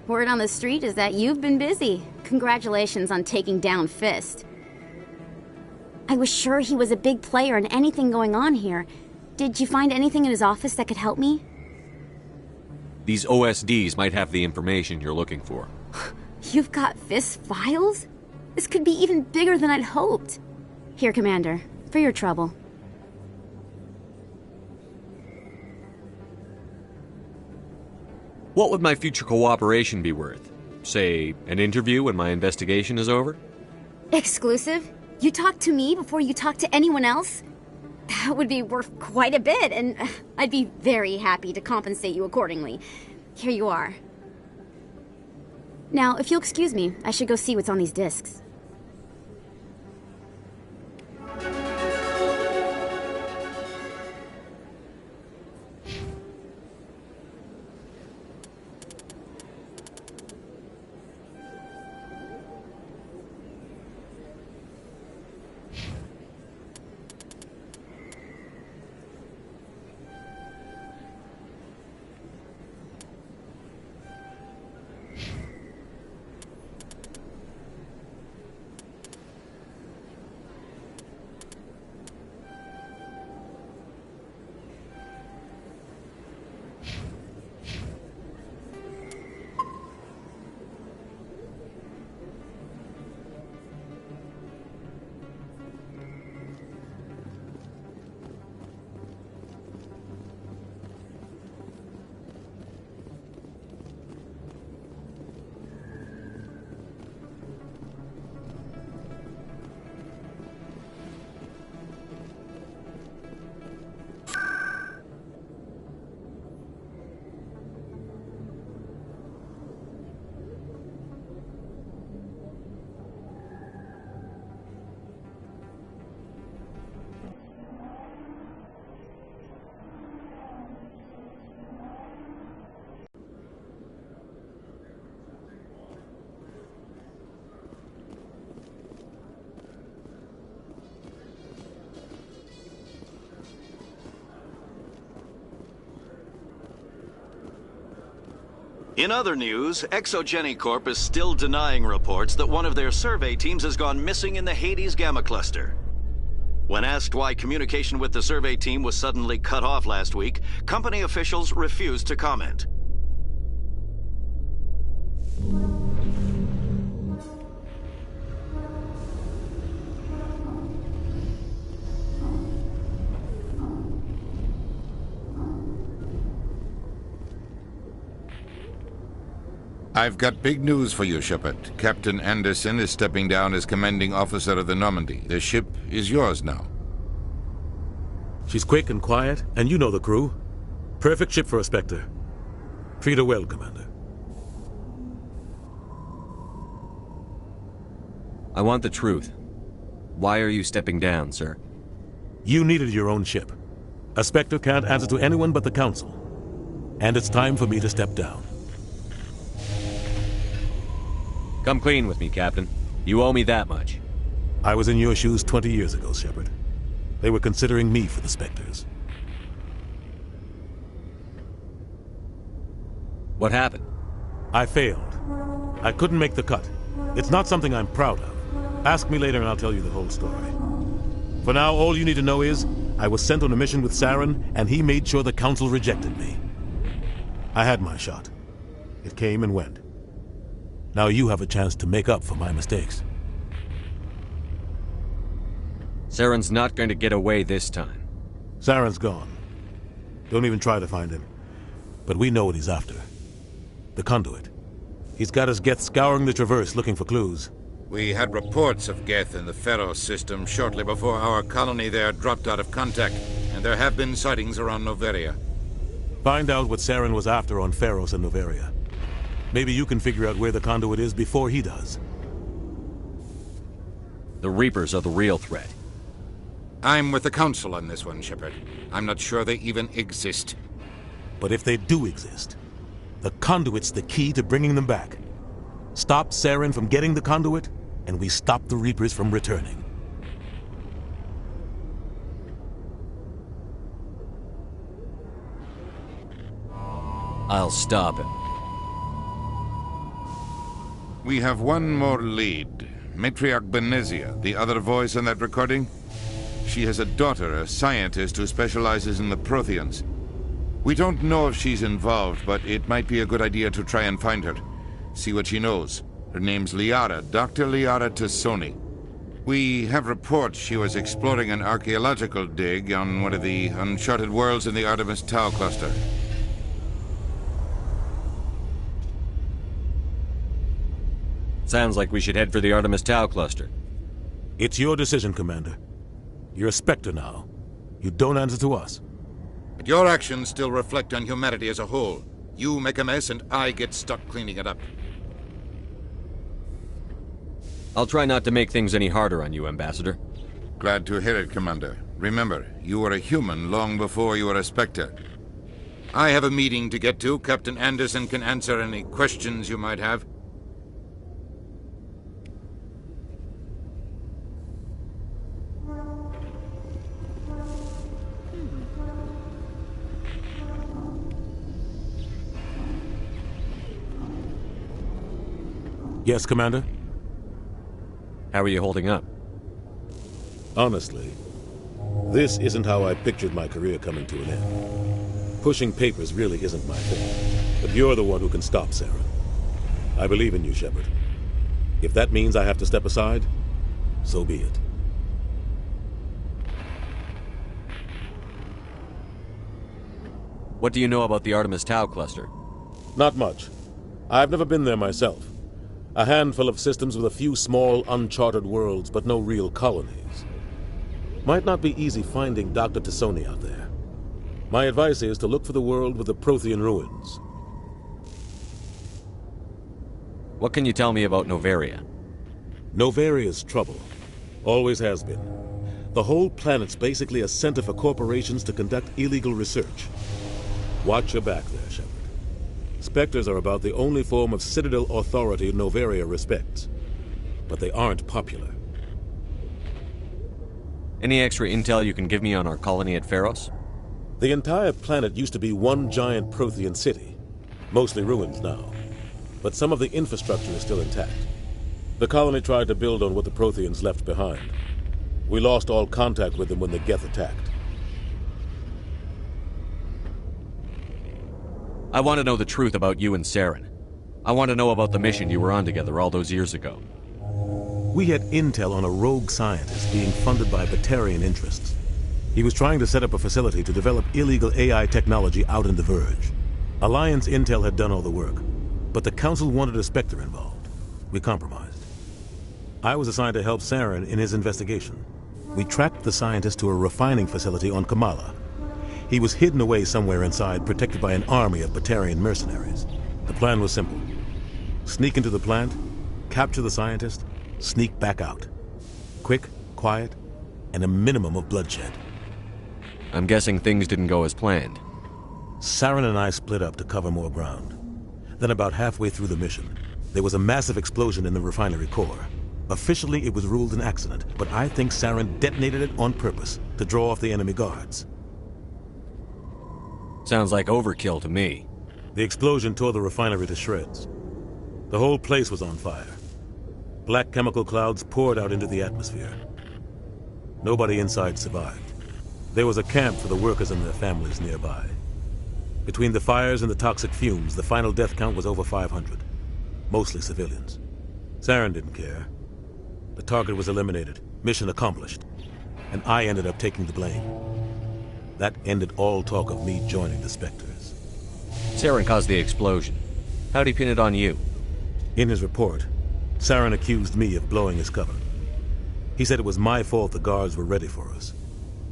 Word on the street is that you've been busy. Congratulations on taking down Fist. I was sure he was a big player in anything going on here. Did you find anything in his office that could help me? These OSDs might have the information you're looking for. You've got Fist files? This could be even bigger than I'd hoped. Here, Commander, for your trouble. What would my future cooperation be worth? Say, an interview when my investigation is over? Exclusive? You talk to me before you talk to anyone else? That would be worth quite a bit, and I'd be very happy to compensate you accordingly. Here you are. Now, if you'll excuse me, I should go see what's on these discs. In other news, Exogeny Corp is still denying reports that one of their survey teams has gone missing in the Hades Gamma Cluster. When asked why communication with the survey team was suddenly cut off last week, company officials refused to comment. I've got big news for you, Shepard. Captain Anderson is stepping down as commanding officer of the Normandy. The ship is yours now. She's quick and quiet, and you know the crew. Perfect ship for a Spectre. Treat her well, Commander. I want the truth. Why are you stepping down, sir? You needed your own ship. A Spectre can't answer to anyone but the Council. And it's time for me to step down. Come clean with me, Captain. You owe me that much. I was in your shoes 20 years ago, Shepard. They were considering me for the Spectres. What happened? I failed. I couldn't make the cut. It's not something I'm proud of. Ask me later and I'll tell you the whole story. For now, all you need to know is, I was sent on a mission with Saren, and he made sure the Council rejected me. I had my shot. It came and went. Now you have a chance to make up for my mistakes. Saren's not going to get away this time. Saren's gone. Don't even try to find him. But we know what he's after. The conduit. He's got his Geth scouring the Traverse looking for clues. We had reports of Geth in the Pharos system shortly before our colony there dropped out of contact, and there have been sightings around Noveria. Find out what Saren was after on Pharos and Noveria. Maybe you can figure out where the conduit is before he does. The Reapers are the real threat. I'm with the Council on this one, Shepard. I'm not sure they even exist. But if they do exist, the conduit's the key to bringing them back. Stop Saren from getting the conduit, and we stop the Reapers from returning. I'll stop him. We have one more lead. Matriarch Benezia, the other voice in that recording. She has a daughter, a scientist who specializes in the Protheans. We don't know if she's involved, but it might be a good idea to try and find her. See what she knows. Her name's Liara, Dr. Liara Tassoni. We have reports she was exploring an archaeological dig on one of the uncharted worlds in the Artemis Tau cluster. Sounds like we should head for the Artemis Tau cluster. It's your decision, Commander. You're a Spectre now. You don't answer to us. But your actions still reflect on humanity as a whole. You make a mess and I get stuck cleaning it up. I'll try not to make things any harder on you, Ambassador. Glad to hear it, Commander. Remember, you were a human long before you were a Spectre. I have a meeting to get to. Captain Anderson can answer any questions you might have. Yes, Commander? How are you holding up? Honestly, this isn't how I pictured my career coming to an end. Pushing papers really isn't my thing. But you're the one who can stop Sarah. I believe in you, Shepard. If that means I have to step aside, so be it. What do you know about the Artemis Tau cluster? Not much. I've never been there myself. A handful of systems with a few small, uncharted worlds, but no real colonies. Might not be easy finding Dr. Tassoni out there. My advice is to look for the world with the Prothean ruins. What can you tell me about Novaria? Novaria's trouble. Always has been. The whole planet's basically a center for corporations to conduct illegal research. Watch your back there, Shepard. Spectres are about the only form of Citadel authority Novaria respects. But they aren't popular. Any extra intel you can give me on our colony at Pharos? The entire planet used to be one giant Prothean city. Mostly ruins now. But some of the infrastructure is still intact. The colony tried to build on what the Protheans left behind. We lost all contact with them when the Geth attacked. I want to know the truth about you and Saren. I want to know about the mission you were on together all those years ago. We had intel on a rogue scientist being funded by Batarian interests. He was trying to set up a facility to develop illegal AI technology out in the Verge. Alliance intel had done all the work, but the Council wanted a Spectre involved. We compromised. I was assigned to help Saren in his investigation. We tracked the scientist to a refining facility on Kamala. He was hidden away somewhere inside, protected by an army of Batarian mercenaries. The plan was simple. Sneak into the plant, capture the scientist, sneak back out. Quick, quiet, and a minimum of bloodshed. I'm guessing things didn't go as planned. Saren and I split up to cover more ground. Then about halfway through the mission, there was a massive explosion in the refinery core. Officially, it was ruled an accident, but I think Saren detonated it on purpose to draw off the enemy guards. Sounds like overkill to me. The explosion tore the refinery to shreds. The whole place was on fire. Black chemical clouds poured out into the atmosphere. Nobody inside survived. There was a camp for the workers and their families nearby. Between the fires and the toxic fumes, the final death count was over 500. Mostly civilians. Saren didn't care. The target was eliminated, mission accomplished, and I ended up taking the blame. That ended all talk of me joining the Spectres. Saren caused the explosion. How'd he pin it on you? In his report, Saren accused me of blowing his cover. He said it was my fault the guards were ready for us.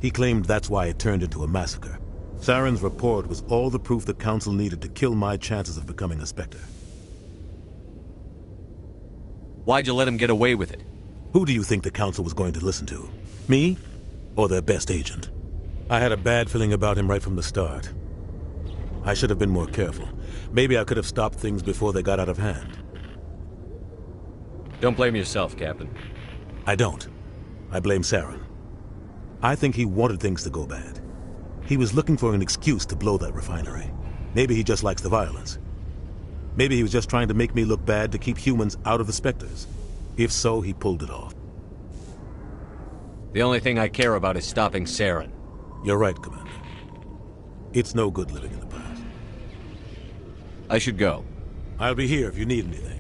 He claimed that's why it turned into a massacre. Saren's report was all the proof the Council needed to kill my chances of becoming a Spectre. Why'd you let him get away with it? Who do you think the Council was going to listen to? Me? Or their best agent? I had a bad feeling about him right from the start. I should have been more careful. Maybe I could have stopped things before they got out of hand. Don't blame yourself, Captain. I don't. I blame Saren. I think he wanted things to go bad. He was looking for an excuse to blow that refinery. Maybe he just likes the violence. Maybe he was just trying to make me look bad to keep humans out of the Spectres. If so, he pulled it off. The only thing I care about is stopping Saren. You're right, Commander. It's no good living in the past. I should go. I'll be here if you need anything.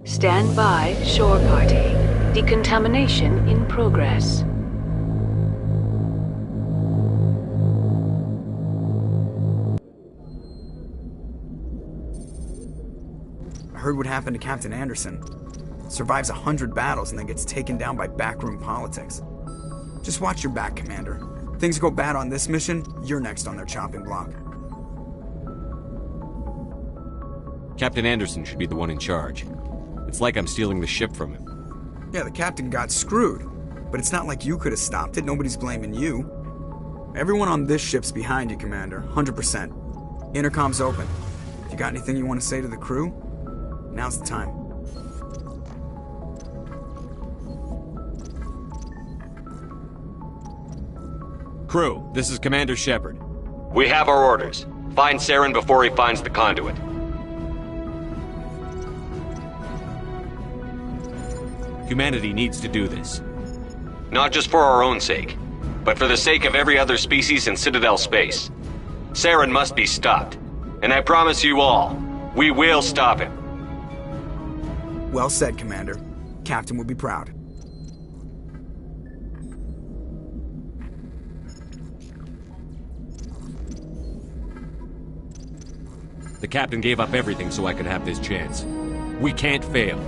Stand by, shore party. Decontamination in progress. I heard what happened to Captain Anderson. Survives 100 battles and then gets taken down by backroom politics. Just watch your back, Commander. Things go bad on this mission, you're next on their chopping block. Captain Anderson should be the one in charge. It's like I'm stealing the ship from him. Yeah, the captain got screwed. But it's not like you could have stopped it. Nobody's blaming you. Everyone on this ship's behind you, Commander. 100%. Intercom's open. If you got anything you want to say to the crew, now's the time. Crew, this is Commander Shepard. We have our orders. Find Saren before he finds the conduit. Humanity needs to do this. Not just for our own sake, but for the sake of every other species in Citadel space. Saren must be stopped. And I promise you all, we will stop him. Well said, Commander. Captain would be proud. The captain gave up everything so I could have this chance. We can't fail.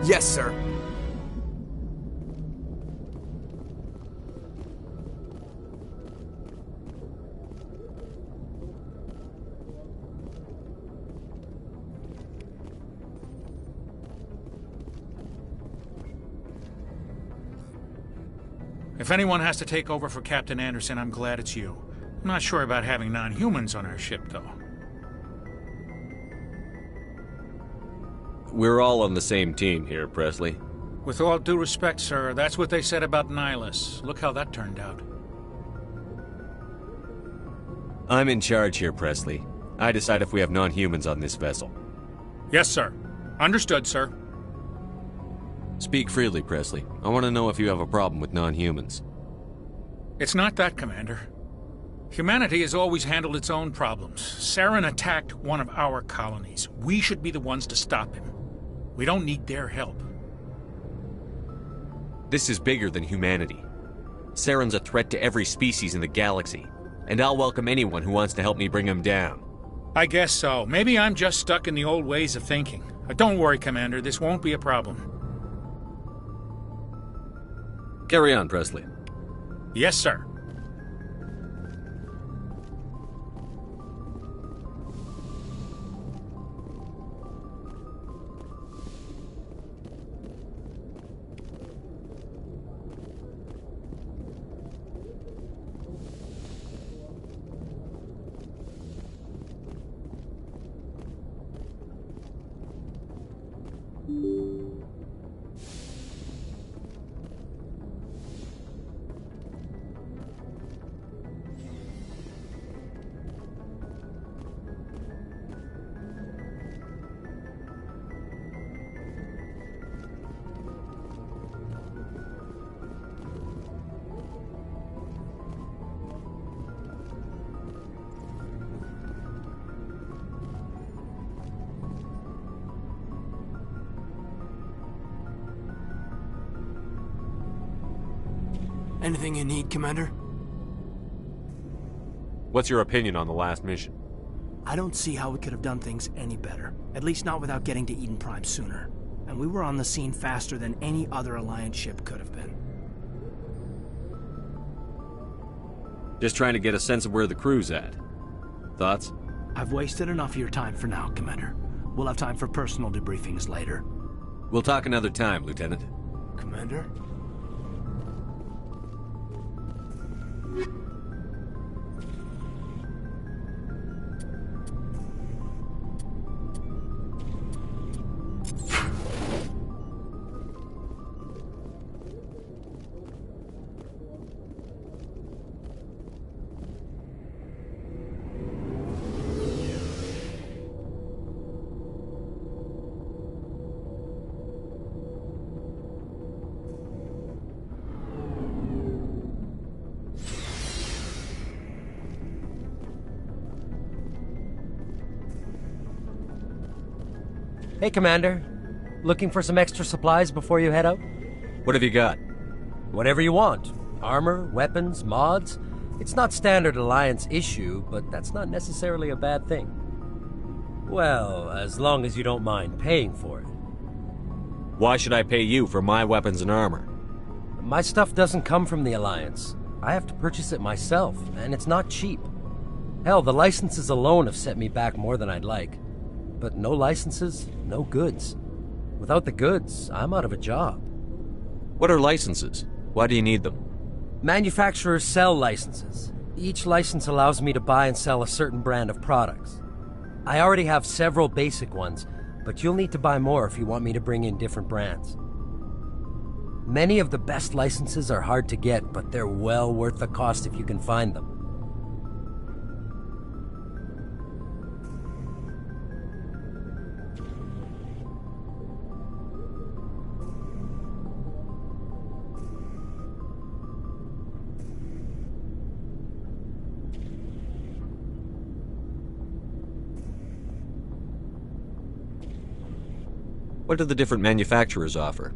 Yes, sir. If anyone has to take over for Captain Anderson, I'm glad it's you. I'm not sure about having non-humans on our ship, though. We're all on the same team here, Presley. With all due respect, sir, that's what they said about Nihilus. Look how that turned out. I'm in charge here, Presley. I decide if we have non-humans on this vessel. Yes, sir. Understood, sir. Speak freely, Presley. I want to know if you have a problem with non-humans. It's not that, Commander. Humanity has always handled its own problems. Saren attacked one of our colonies. We should be the ones to stop him. We don't need their help. This is bigger than humanity. Saren's a threat to every species in the galaxy, and I'll welcome anyone who wants to help me bring him down. I guess so. Maybe I'm just stuck in the old ways of thinking. Don't worry, Commander. This won't be a problem. Carry on, Presley. Yes, sir. Anything you need, Commander? What's your opinion on the last mission? I don't see how we could have done things any better. At least not without getting to Eden Prime sooner. And we were on the scene faster than any other Alliance ship could have been. Just trying to get a sense of where the crew's at. Thoughts? I've wasted enough of your time for now, Commander. We'll have time for personal debriefings later. We'll talk another time, Lieutenant. Commander? Hey, Commander. Looking for some extra supplies before you head out? What have you got? Whatever you want. Armor, weapons, mods. It's not standard Alliance issue, but that's not necessarily a bad thing. Well, as long as you don't mind paying for it. Why should I pay you for my weapons and armor? My stuff doesn't come from the Alliance. I have to purchase it myself, and it's not cheap. Hell, the licenses alone have set me back more than I'd like. But no licenses, no goods. Without the goods, I'm out of a job. What are licenses? Why do you need them? Manufacturers sell licenses. Each license allows me to buy and sell a certain brand of products. I already have several basic ones, but you'll need to buy more if you want me to bring in different brands. Many of the best licenses are hard to get, but they're well worth the cost if you can find them. What do the different manufacturers offer?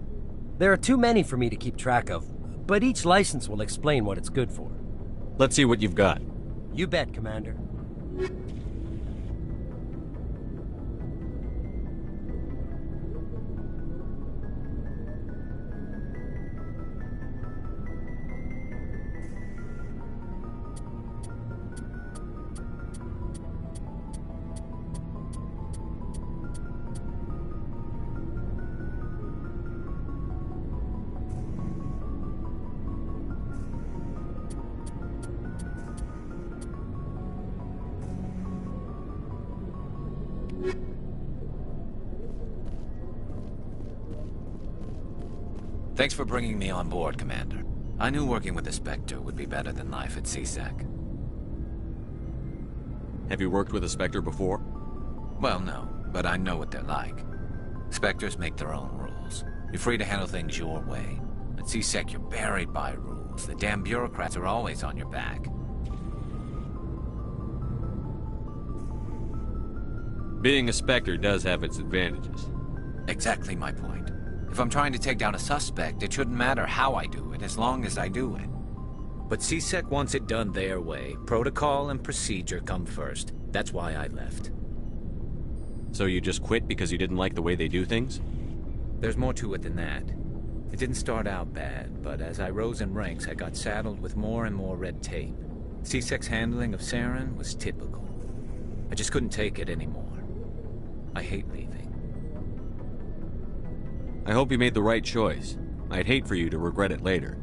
There are too many for me to keep track of, but each license will explain what it's good for. Let's see what you've got. You bet, Commander. Thanks for bringing me on board, Commander. I knew working with the Spectre would be better than life at CSEC. Have you worked with a Spectre before? Well, no, but I know what they're like. Spectres make their own rules. You're free to handle things your way. At CSEC, you're buried by rules. The damn bureaucrats are always on your back. Being a Spectre does have its advantages. Exactly my point. If I'm trying to take down a suspect, it shouldn't matter how I do it, as long as I do it. But CSEC wants it done their way. Protocol and procedure come first. That's why I left. So you just quit because you didn't like the way they do things? There's more to it than that. It didn't start out bad, but as I rose in ranks, I got saddled with more and more red tape. CSEC's handling of Saren was typical. I just couldn't take it anymore. I hate leaving. I hope you made the right choice. I'd hate for you to regret it later.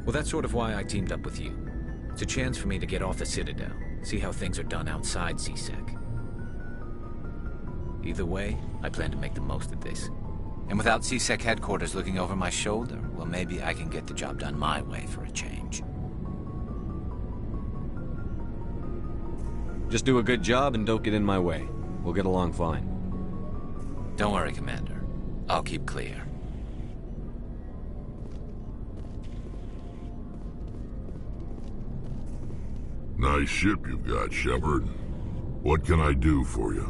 Well, that's sort of why I teamed up with you. It's a chance for me to get off the Citadel, see how things are done outside CSEC. Either way, I plan to make the most of this. And without CSEC headquarters looking over my shoulder, well, maybe I can get the job done my way for a change. Just do a good job and don't get in my way. We'll get along fine. Don't worry, Commander. I'll keep clear. Nice ship you've got, Shepard. What can I do for you?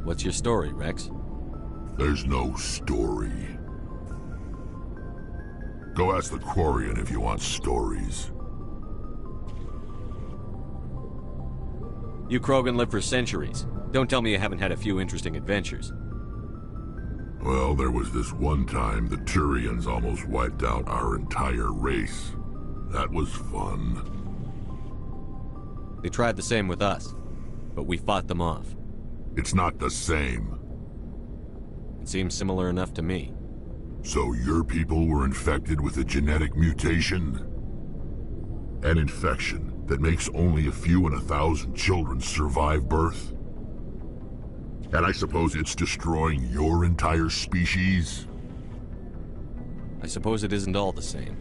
What's your story, Rex? There's no story. Go ask the Quarian if you want stories. You Krogan live for centuries. Don't tell me you haven't had a few interesting adventures. Well, there was this one time the Turians almost wiped out our entire race. That was fun. They tried the same with us, but we fought them off. It's not the same. It seems similar enough to me. So your people were infected with a genetic mutation? An infection that makes only a few in 1,000 children survive birth? And I suppose it's destroying your entire species? I suppose it isn't all the same.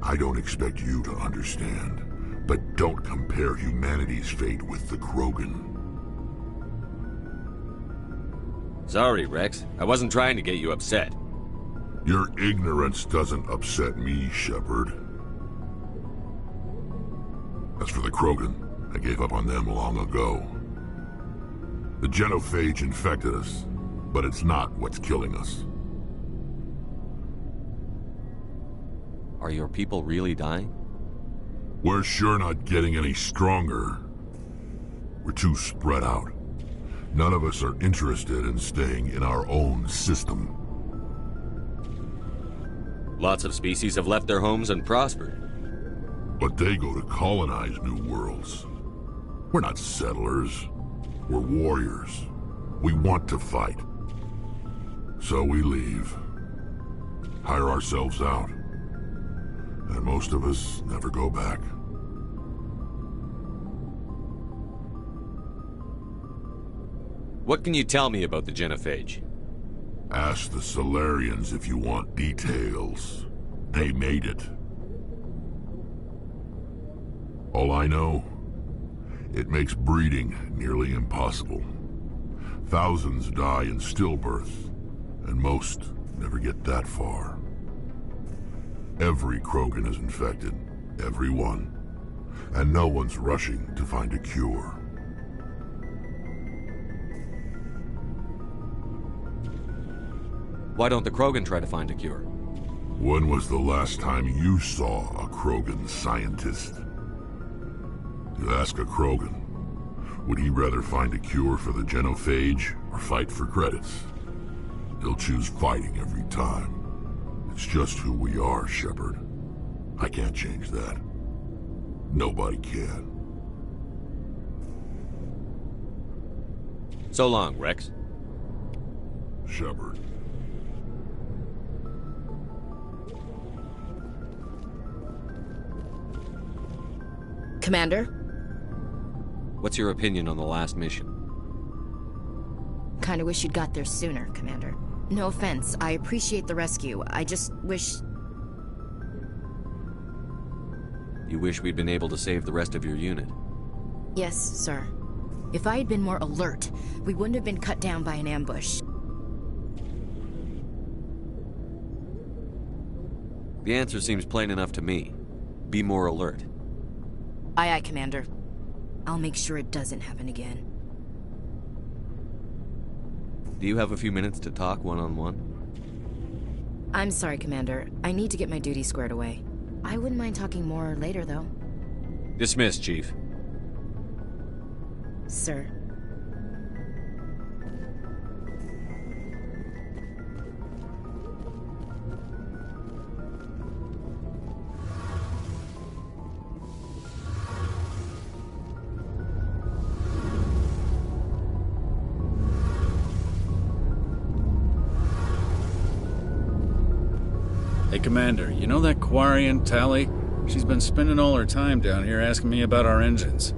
I don't expect you to understand, but don't compare humanity's fate with the Krogan. Sorry, Rex. I wasn't trying to get you upset. Your ignorance doesn't upset me, Shepard. As for the Krogan, I gave up on them long ago. The genophage infected us, but it's not what's killing us. Are your people really dying? We're sure not getting any stronger. We're too spread out. None of us are interested in staying in our own system. Lots of species have left their homes and prospered. But they go to colonize new worlds. We're not settlers. We're warriors. We want to fight. So we leave. Hire ourselves out. And most of us never go back. What can you tell me about the genophage? Ask the Solarians if you want details. They made it. All I know, it makes breeding nearly impossible. Thousands die in stillbirth, and most never get that far. Every Krogan is infected, every one, and no one's rushing to find a cure. Why don't the Krogan try to find a cure? When was the last time you saw a Krogan scientist? You ask a Krogan, would he rather find a cure for the genophage or fight for credits? He'll choose fighting every time. It's just who we are, Shepard. I can't change that. Nobody can. So long, Rex. Shepard. Commander? What's your opinion on the last mission? Kinda wish you'd got there sooner, Commander. No offense, I appreciate the rescue. I just wish... You wish we'd been able to save the rest of your unit? Yes, sir. If I had been more alert, we wouldn't have been cut down by an ambush. The answer seems plain enough to me. Be more alert. Aye, aye, Commander. I'll make sure it doesn't happen again. Do you have a few minutes to talk one-on-one? I'm sorry, Commander. I need to get my duty squared away. I wouldn't mind talking more later, though. Dismissed, Chief. Sir. Hey, Commander, you know that Quarian, Tally? She's been spending all her time down here asking me about our engines.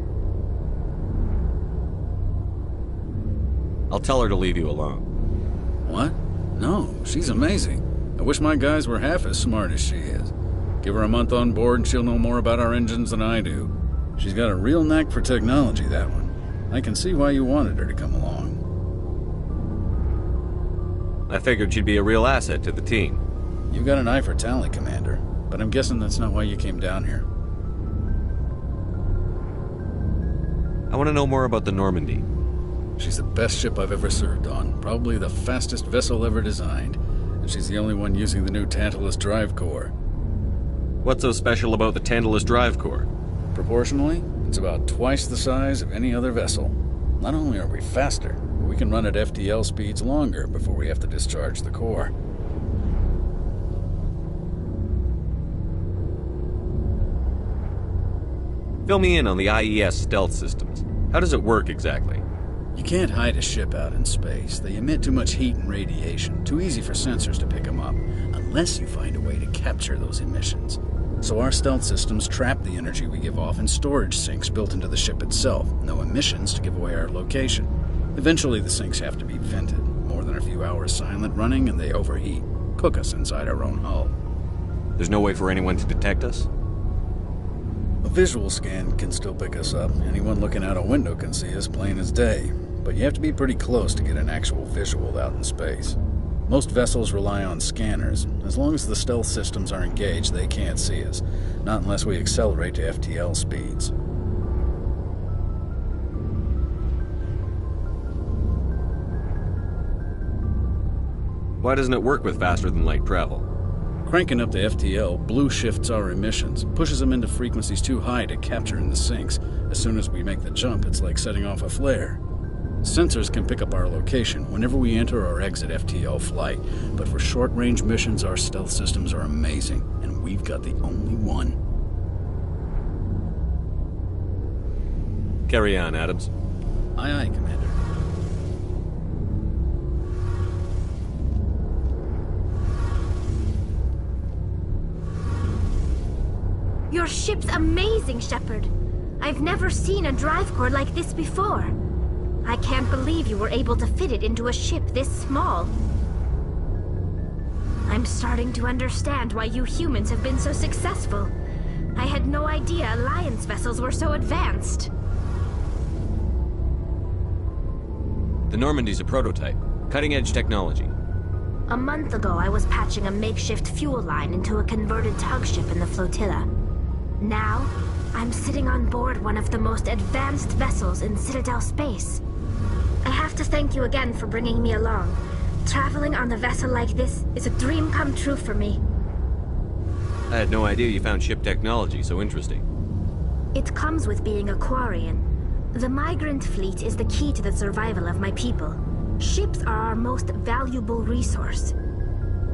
I'll tell her to leave you alone. What? No, she's amazing. I wish my guys were half as smart as she is. Give her a month on board and she'll know more about our engines than I do. She's got a real knack for technology, that one. I can see why you wanted her to come along. I figured she'd be a real asset to the team. You've got an eye for talent, Commander, but I'm guessing that's not why you came down here. I want to know more about the Normandy. She's the best ship I've ever served on, probably the fastest vessel ever designed, and she's the only one using the new Tantalus drive core. What's so special about the Tantalus drive core? Proportionally, it's about twice the size of any other vessel. Not only are we faster, but we can run at FTL speeds longer before we have to discharge the core. Fill me in on the IES stealth systems. How does it work exactly? You can't hide a ship out in space. They emit too much heat and radiation. Too easy for sensors to pick them up, unless you find a way to capture those emissions. So our stealth systems trap the energy we give off in storage sinks built into the ship itself. No emissions to give away our location. Eventually the sinks have to be vented. More than a few hours silent running and they overheat. Cook us inside our own hull. There's no way for anyone to detect us? A visual scan can still pick us up. Anyone looking out a window can see us plain as day. But you have to be pretty close to get an actual visual out in space. Most vessels rely on scanners. As long as the stealth systems are engaged, they can't see us. Not unless we accelerate to FTL speeds. Why doesn't it work with faster-than-light travel? Cranking up the FTL blue shifts our emissions, pushes them into frequencies too high to capture in the sinks. As soon as we make the jump, it's like setting off a flare. Sensors can pick up our location whenever we enter or exit FTL flight, but for short-range missions, our stealth systems are amazing, and we've got the only one. Carry on, Adams. Aye, aye, Commander. Your ship's amazing, Shepard. I've never seen a drive core like this before. I can't believe you were able to fit it into a ship this small. I'm starting to understand why you humans have been so successful. I had no idea Alliance vessels were so advanced. The Normandy's a prototype. Cutting-edge technology. A month ago, I was patching a makeshift fuel line into a converted tug ship in the flotilla. Now, I'm sitting on board one of the most advanced vessels in Citadel space. I have to thank you again for bringing me along. Traveling on a vessel like this is a dream come true for me. I had no idea you found ship technology so interesting. It comes with being a Quarian. The migrant fleet is the key to the survival of my people. Ships are our most valuable resource.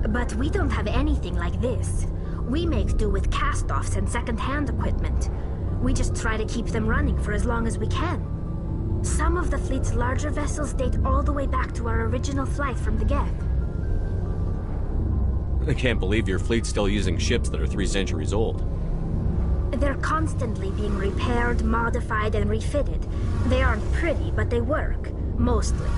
But we don't have anything like this. We make do with cast-offs and second-hand equipment. We just try to keep them running for as long as we can. Some of the fleet's larger vessels date all the way back to our original flight from the Geth. I can't believe your fleet's still using ships that are 3 centuries old. They're constantly being repaired, modified, and refitted. They aren't pretty, but they work. Mostly.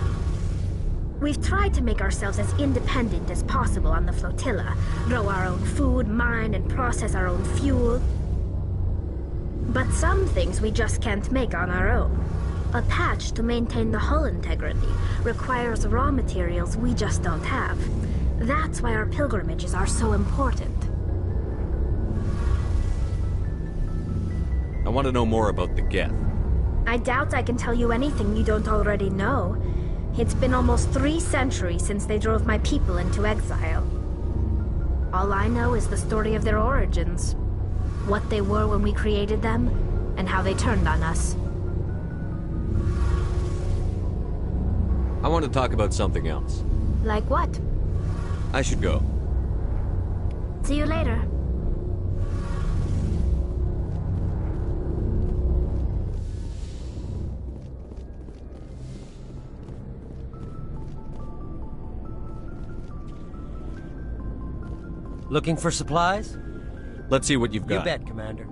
We've tried to make ourselves as independent as possible on the flotilla. Grow our own food, mine, and process our own fuel. But some things we just can't make on our own. A patch to maintain the hull integrity requires raw materials we just don't have. That's why our pilgrimages are so important. I want to know more about the Geth. I doubt I can tell you anything you don't already know. It's been almost 3 centuries since they drove my people into exile. All I know is the story of their origins. What they were when we created them, and how they turned on us. I want to talk about something else. Like what? I should go. See you later. Looking for supplies? Let's see what you've got. You bet, Commander.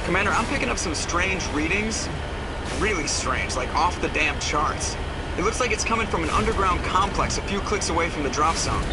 Commander, I'm picking up some strange readings. Really strange, like off the damn charts. It looks like it's coming from an underground complex a few clicks away from the drop zone.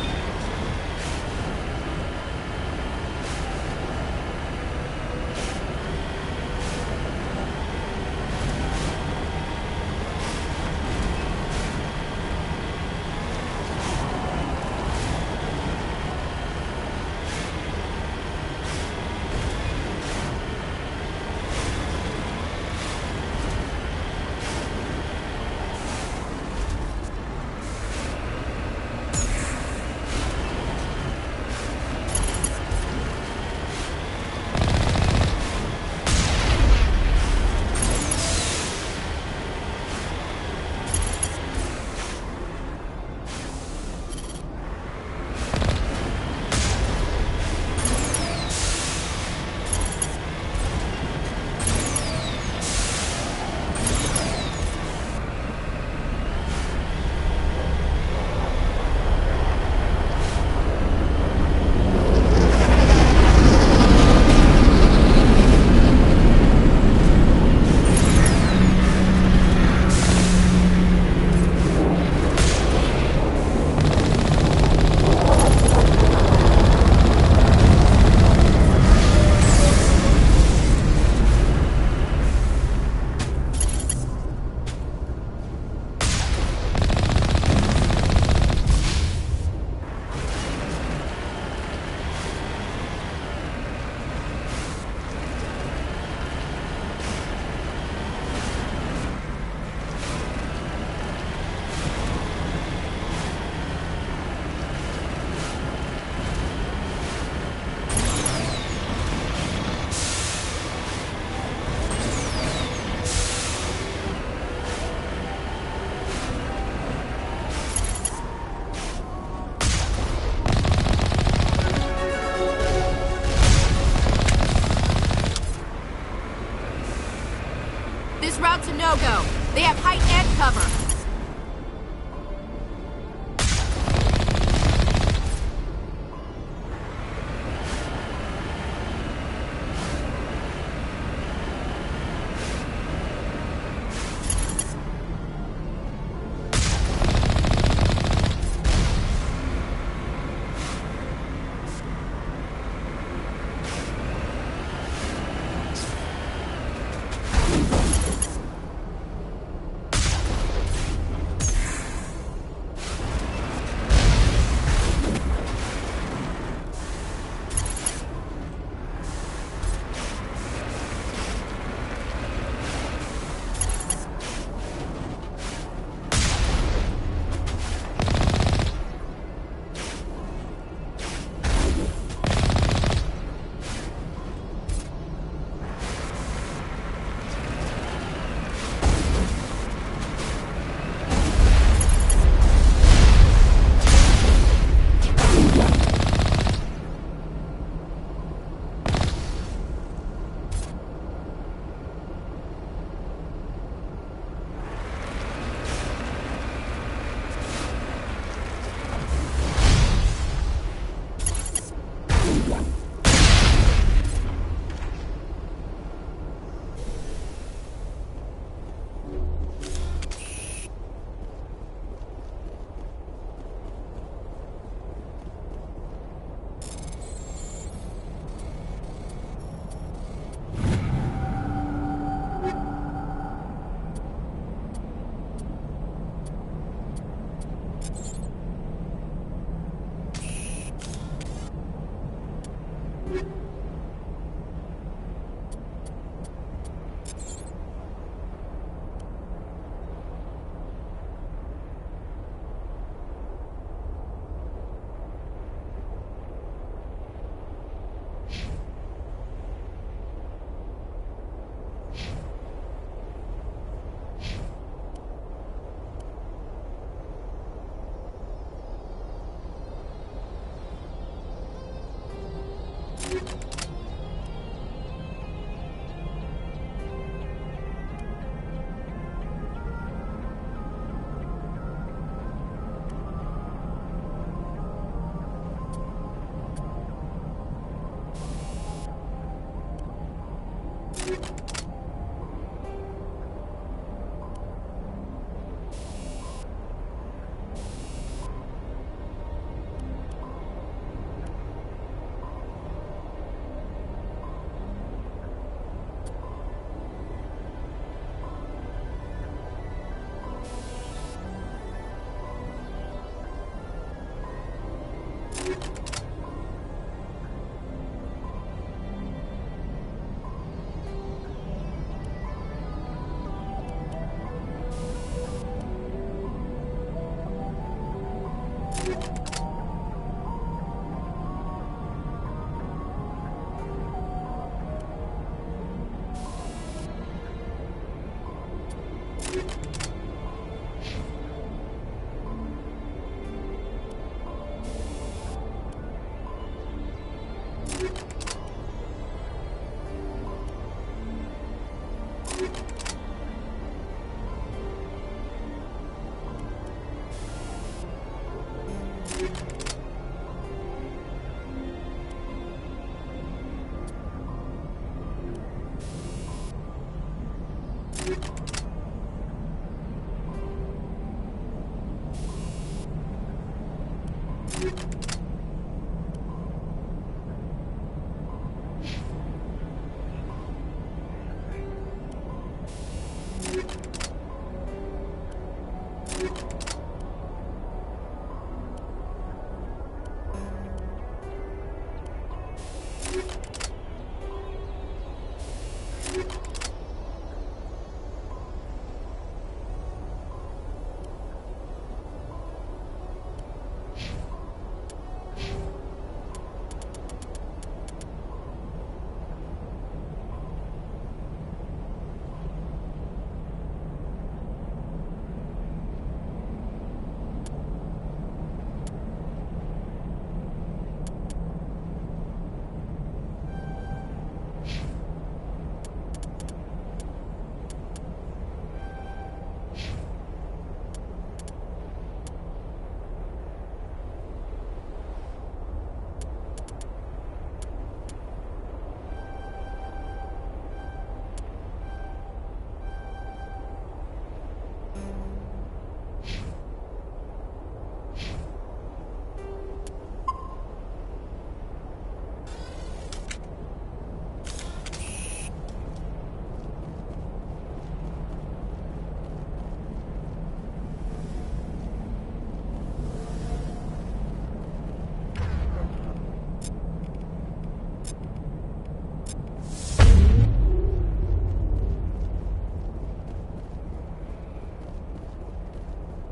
This route's a no-go. They have height and cover.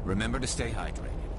Remember to stay hydrated.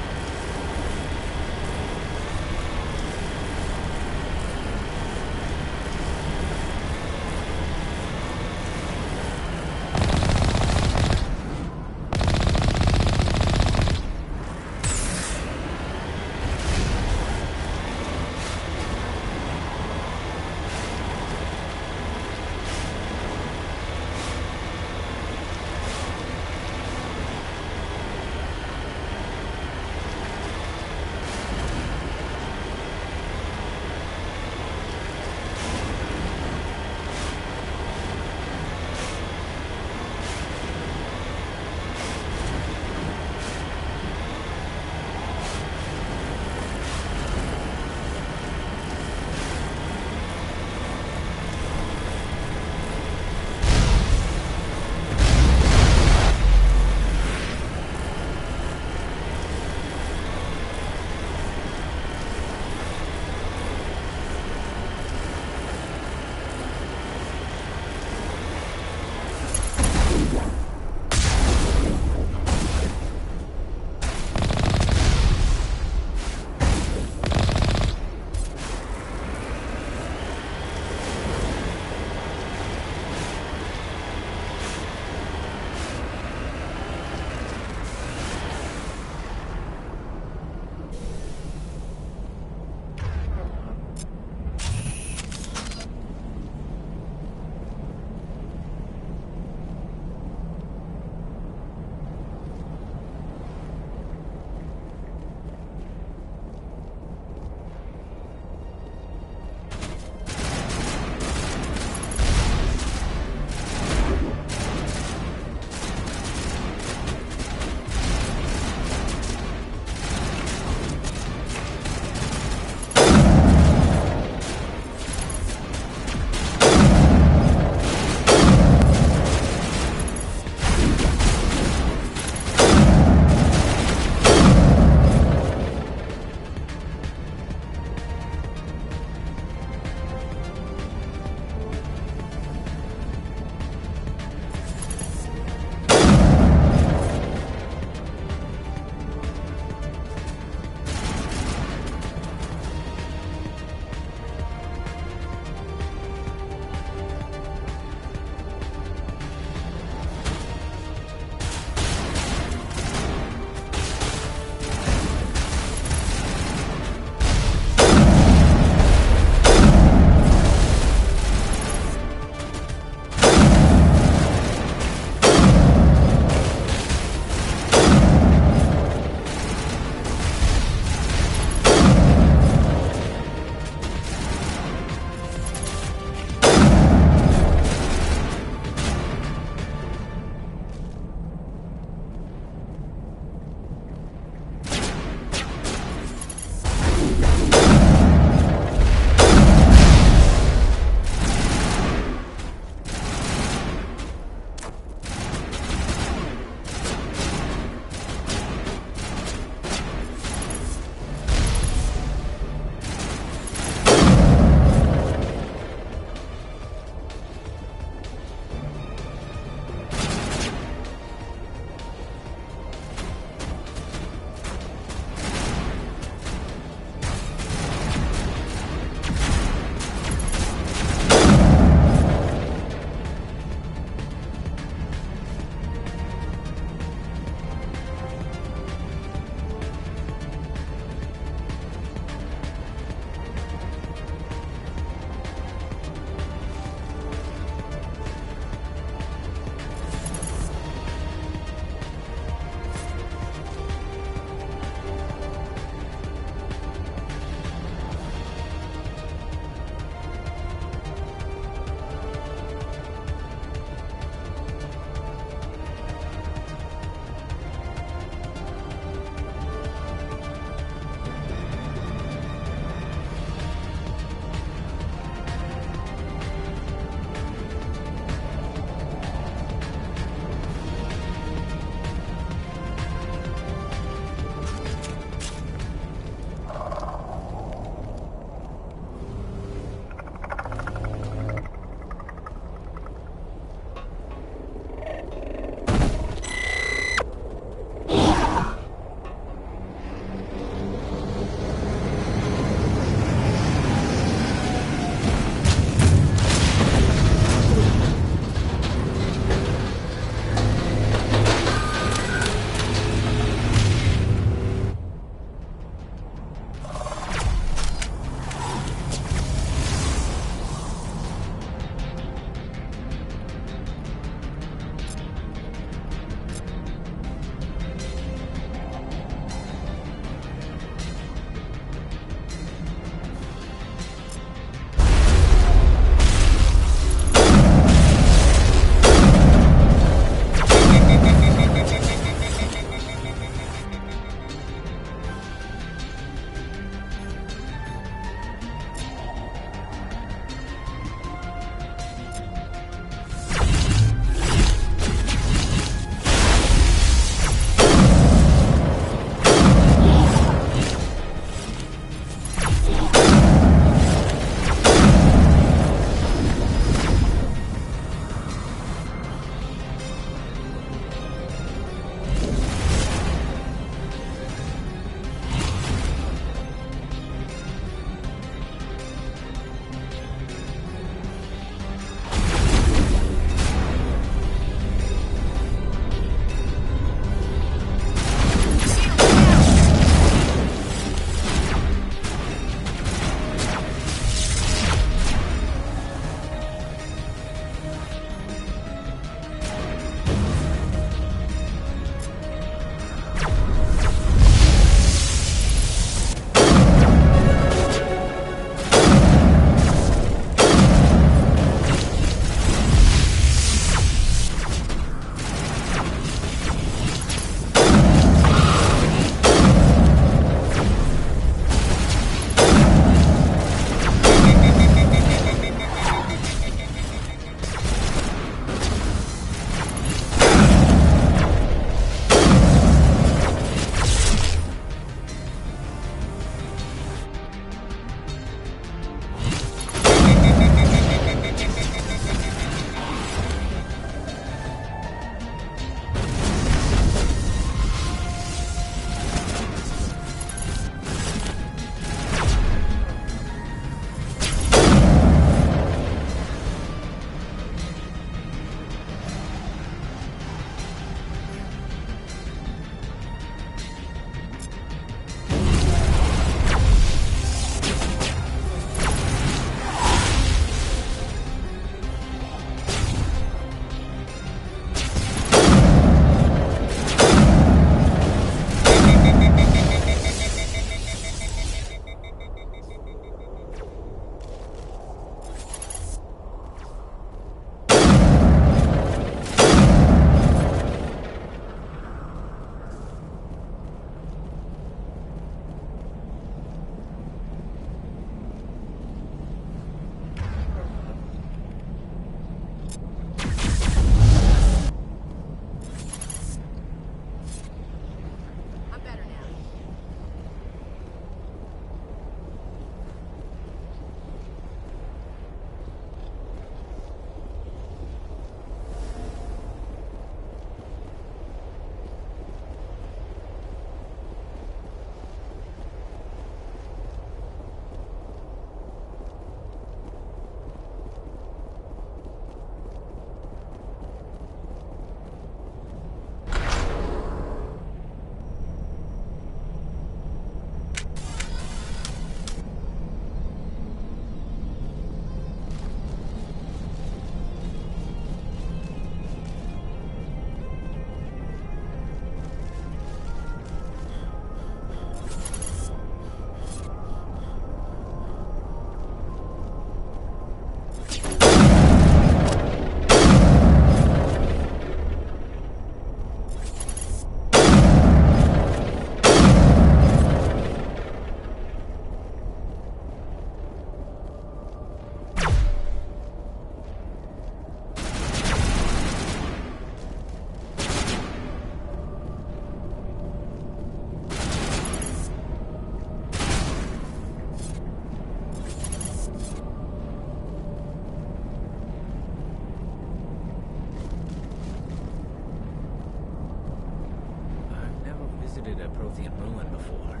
visited a Prothean ruin before.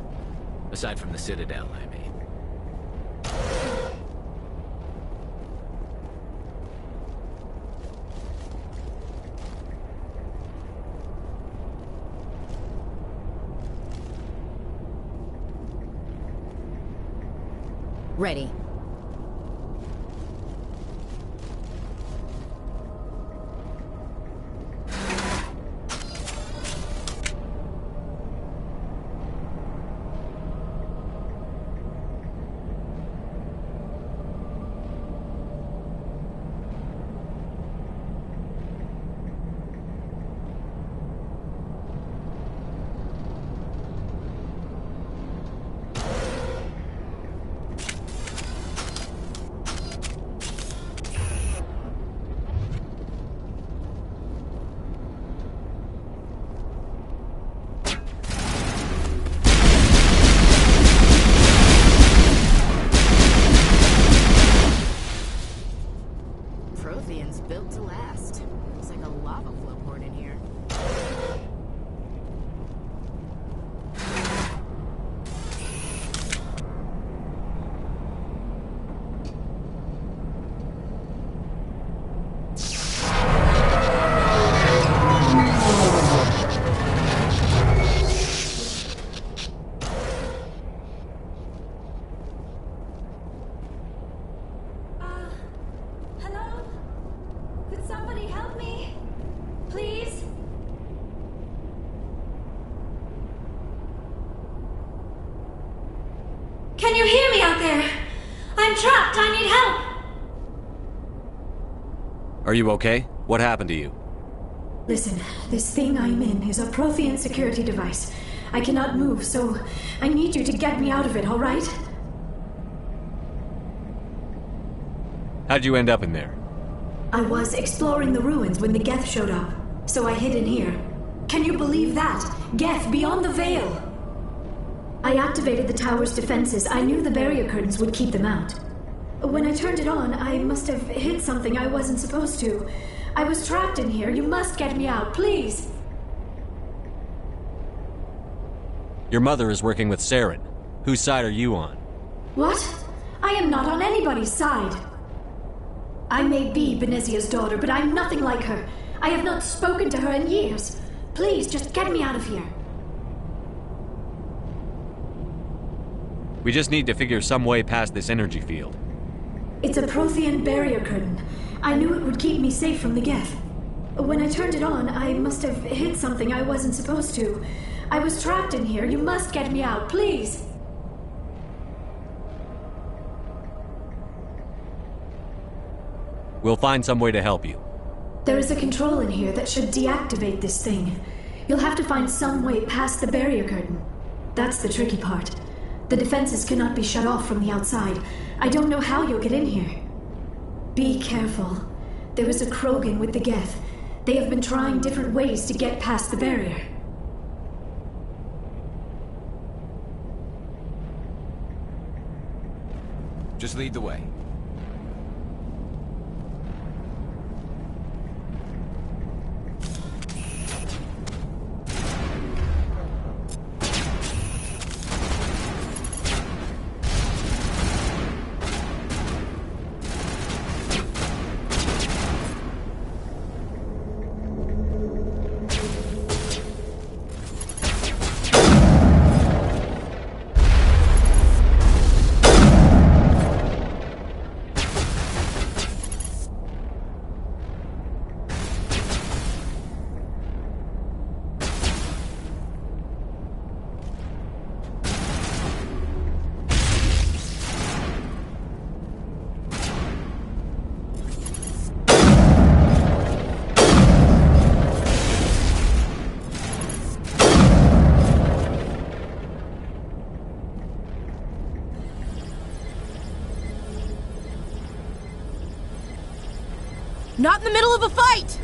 Aside from the Citadel, I mean. Ready. Prothean's built to last. Looks like a lava flow port in here. Hello? Could somebody help me? Please? Can you hear me out there? I'm trapped. I need help. Are you okay? What happened to you? Listen, this thing I'm in is a Prothean security device. I cannot move, so I need you to get me out of it, all right? How'd you end up in there? I was exploring the ruins when the Geth showed up, so I hid in here. Can you believe that? Geth beyond the veil! I activated the tower's defenses. I knew the barrier curtains would keep them out. When I turned it on, I must have hit something I wasn't supposed to. I was trapped in here. You must get me out, please! Your mother is working with Saren. Whose side are you on? What? I am not on anybody's side. I may be Benezia's daughter, but I'm nothing like her. I have not spoken to her in years. Please, just get me out of here. We just need to figure some way past this energy field. It's a Prothean barrier curtain. I knew it would keep me safe from the Geth. When I turned it on, I must have hit something I wasn't supposed to. I was trapped in here. You must get me out, please. We'll find some way to help you. There is a control in here that should deactivate this thing. You'll have to find some way past the barrier curtain. That's the tricky part. The defenses cannot be shut off from the outside. I don't know how you'll get in here. Be careful. There is a Krogan with the Geth. They have been trying different ways to get past the barrier. Just lead the way. Not in the middle of a fight!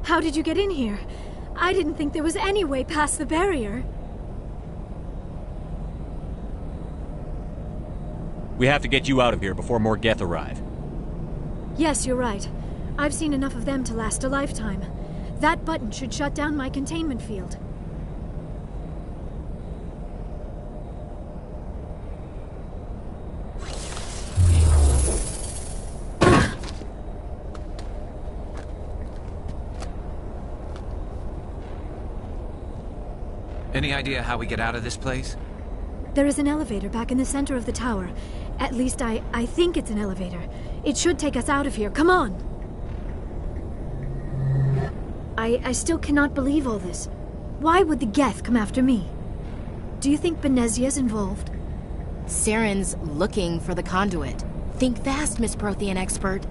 How did you get in here? I didn't think there was any way past the barrier. We have to get you out of here before more Geth arrive. Yes, you're right. I've seen enough of them to last a lifetime. That button should shut down my containment field. Any idea how we get out of this place? There is an elevator back in the center of the tower. At least I think it's an elevator. It should take us out of here. Come on! I still cannot believe all this. Why would the Geth come after me? Do you think Benezia's involved? Saren's looking for the conduit. Think fast, Miss Prothean expert.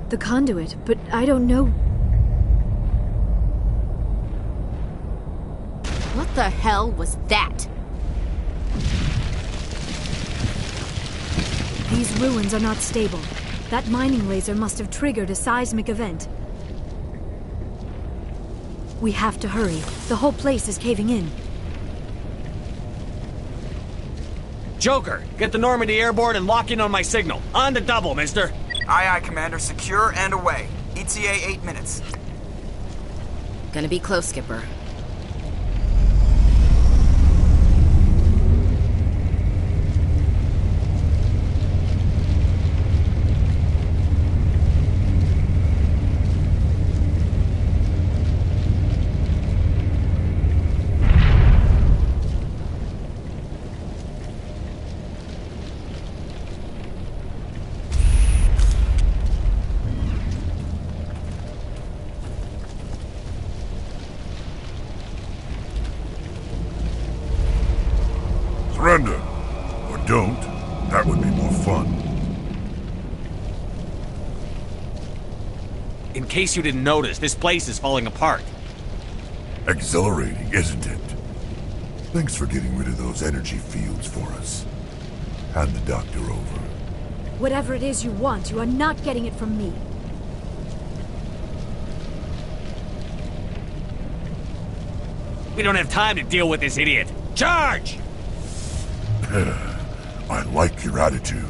The conduit? But I don't know... What the hell was that? ruins are not stable. That mining laser must have triggered a seismic event. We have to hurry. The whole place is caving in. Joker, get the Normandy airborne and lock in on my signal. On the double, mister. Aye, aye, Commander. Secure and away. ETA 8 minutes. Gonna be close, Skipper. Surrender. Or don't. That would be more fun. In case you didn't notice, this place is falling apart. Exhilarating, isn't it? Thanks for getting rid of those energy fields for us. Hand the doctor over. Whatever it is you want, you are not getting it from me. We don't have time to deal with this idiot. Charge! I like your attitude.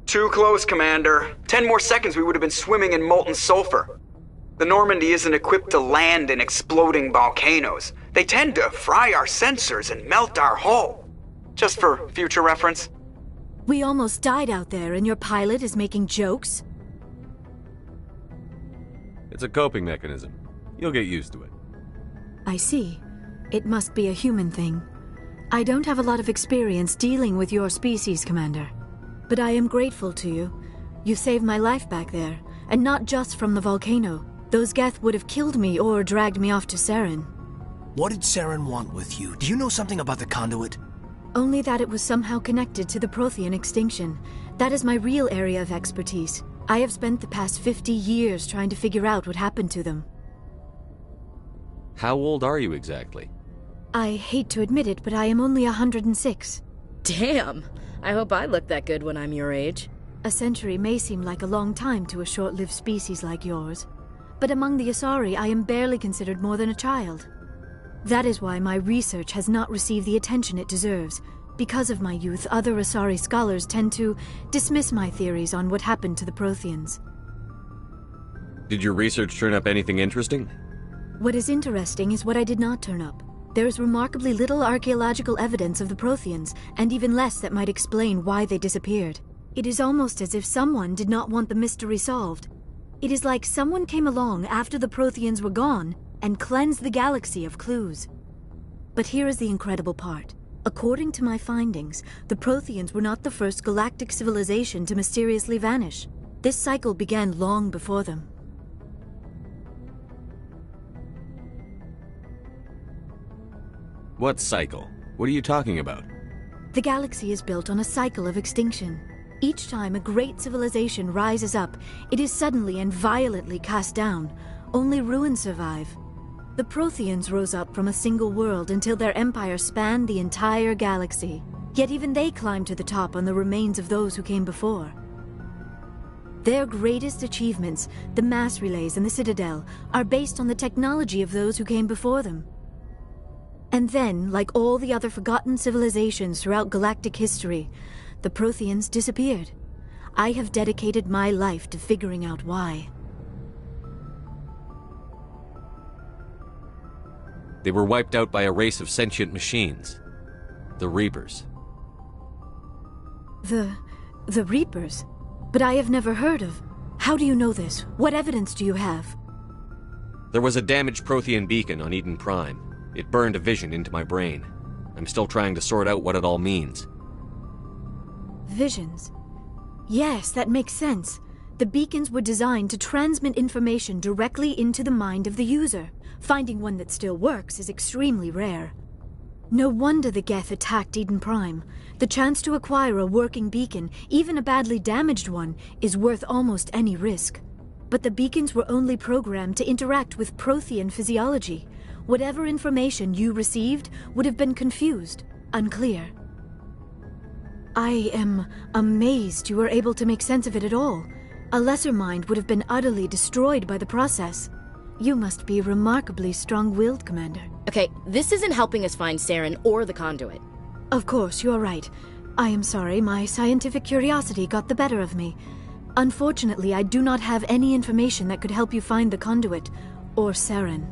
Too close, Commander. 10 more seconds we would have been swimming in molten sulfur. The Normandy isn't equipped to land in exploding volcanoes. They tend to fry our sensors and melt our hull. Just for future reference. We almost died out there, and your pilot is making jokes? It's a coping mechanism. You'll get used to it. I see. It must be a human thing. I don't have a lot of experience dealing with your species, Commander. But I am grateful to you. You saved my life back there, and not just from the volcano. Those Geth would have killed me or dragged me off to Saren. What did Saren want with you? Do you know something about the conduit? Only that it was somehow connected to the Prothean extinction. That is my real area of expertise. I have spent the past 50 years trying to figure out what happened to them. How old are you exactly? I hate to admit it, but I am only 106. Damn! I hope I look that good when I'm your age. A century may seem like a long time to a short-lived species like yours. But among the Asari, I am barely considered more than a child. That is why my research has not received the attention it deserves. Because of my youth, other Asari scholars tend to dismiss my theories on what happened to the Protheans. Did your research turn up anything interesting? What is interesting is what I did not turn up. There is remarkably little archaeological evidence of the Protheans, and even less that might explain why they disappeared. It is almost as if someone did not want the mystery solved. It is like someone came along after the Protheans were gone and cleansed the galaxy of clues. But here is the incredible part. According to my findings, the Protheans were not the first galactic civilization to mysteriously vanish. This cycle began long before them. What cycle? What are you talking about? The galaxy is built on a cycle of extinction. Each time a great civilization rises up, it is suddenly and violently cast down. Only ruins survive. The Protheans rose up from a single world until their empire spanned the entire galaxy. Yet even they climbed to the top on the remains of those who came before. Their greatest achievements, the mass relays and the Citadel, are based on the technology of those who came before them. And then, like all the other forgotten civilizations throughout galactic history, the Protheans disappeared. I have dedicated my life to figuring out why. They were wiped out by a race of sentient machines. The Reapers. The Reapers? But I have never heard of. How do you know this? What evidence do you have? There was a damaged Prothean beacon on Eden Prime. It burned a vision into my brain. I'm still trying to sort out what it all means. Visions? Yes, that makes sense. The beacons were designed to transmit information directly into the mind of the user. Finding one that still works is extremely rare. No wonder the Geth attacked Eden Prime. The chance to acquire a working beacon, even a badly damaged one, is worth almost any risk. But the beacons were only programmed to interact with Prothean physiology. Whatever information you received would have been confused, unclear. I am amazed you were able to make sense of it at all. A lesser mind would have been utterly destroyed by the process. You must be remarkably strong-willed, Commander. Okay, this isn't helping us find Saren or the conduit. Of course, you're right. I am sorry, my scientific curiosity got the better of me. Unfortunately, I do not have any information that could help you find the conduit, or Saren.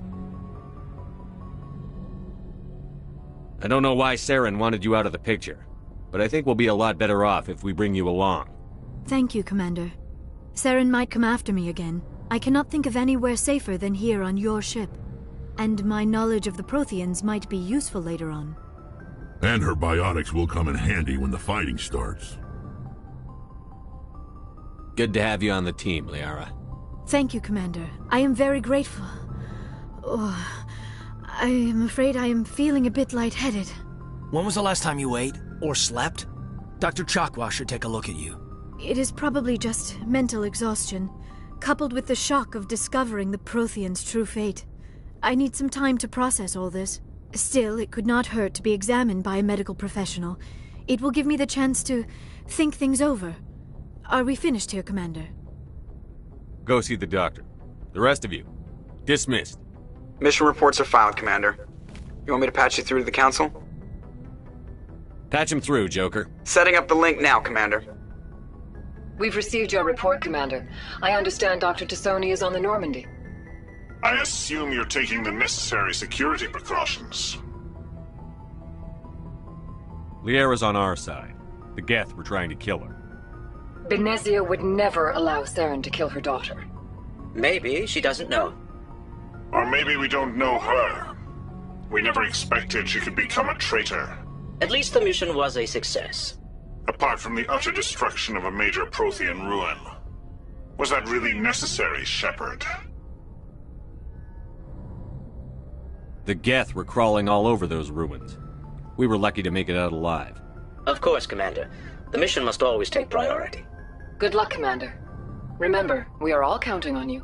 I don't know why Saren wanted you out of the picture, but I think we'll be a lot better off if we bring you along. Thank you, Commander. Saren might come after me again. I cannot think of anywhere safer than here on your ship. And my knowledge of the Protheans might be useful later on. And her biotics will come in handy when the fighting starts. Good to have you on the team, Liara. Thank you, Commander. I am very grateful. Oh, I am afraid I am feeling a bit lightheaded. When was the last time you ate? Or slept? Dr. Chakwa should take a look at you. It is probably just mental exhaustion, coupled with the shock of discovering the Protheans' true fate. I need some time to process all this. Still, it could not hurt to be examined by a medical professional. It will give me the chance to think things over. Are we finished here, Commander? Go see the doctor. The rest of you, dismissed. Mission reports are filed, Commander. You want me to patch you through to the Council? Patch him through, Joker. Setting up the link now, Commander. We've received your report, Commander. I understand Dr. Tassoni is on the Normandy. I assume you're taking the necessary security precautions. Liara's on our side. The Geth were trying to kill her. Benezia would never allow Saren to kill her daughter. Maybe she doesn't know. Or maybe we don't know her. We never expected she could become a traitor. At least the mission was a success. Apart from the utter destruction of a major Prothean ruin. Was that really necessary, Shepard? The Geth were crawling all over those ruins. We were lucky to make it out alive. Of course, Commander. The mission must always take priority. Good luck, Commander. Remember, we are all counting on you.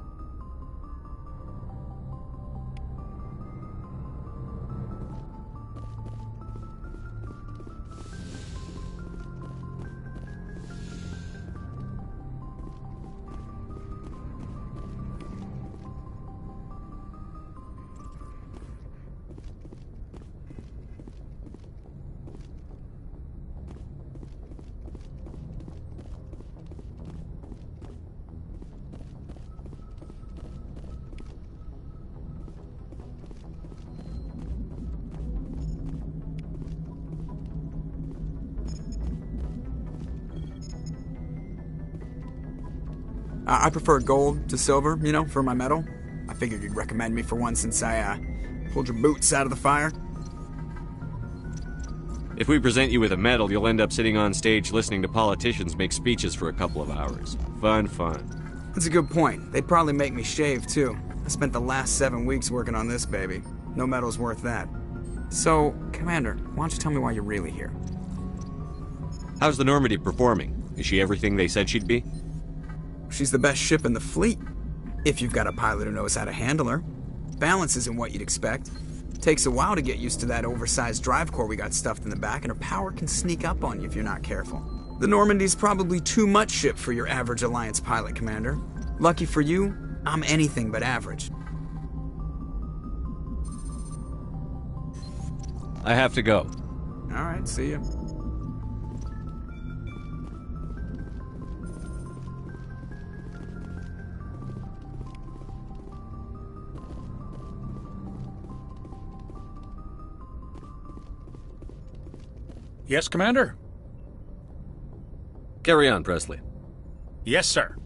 I prefer gold to silver, you know, for my medal. I figured you'd recommend me for one since I pulled your boots out of the fire. If we present you with a medal, you'll end up sitting on stage listening to politicians make speeches for a couple of hours. Fun, fun. That's a good point. They'd probably make me shave, too. I spent the last 7 weeks working on this baby. No medal's worth that. So, Commander, why don't you tell me why you're really here? How's the Normandy performing? Is she everything they said she'd be? She's the best ship in the fleet, if you've got a pilot who knows how to handle her. Balance isn't what you'd expect. Takes a while to get used to that oversized drive core we got stuffed in the back, and her power can sneak up on you if you're not careful. The Normandy's probably too much ship for your average Alliance pilot, Commander. Lucky for you, I'm anything but average. I have to go. Alright, see ya. Yes, Commander? Carry on, Presley. Yes, sir.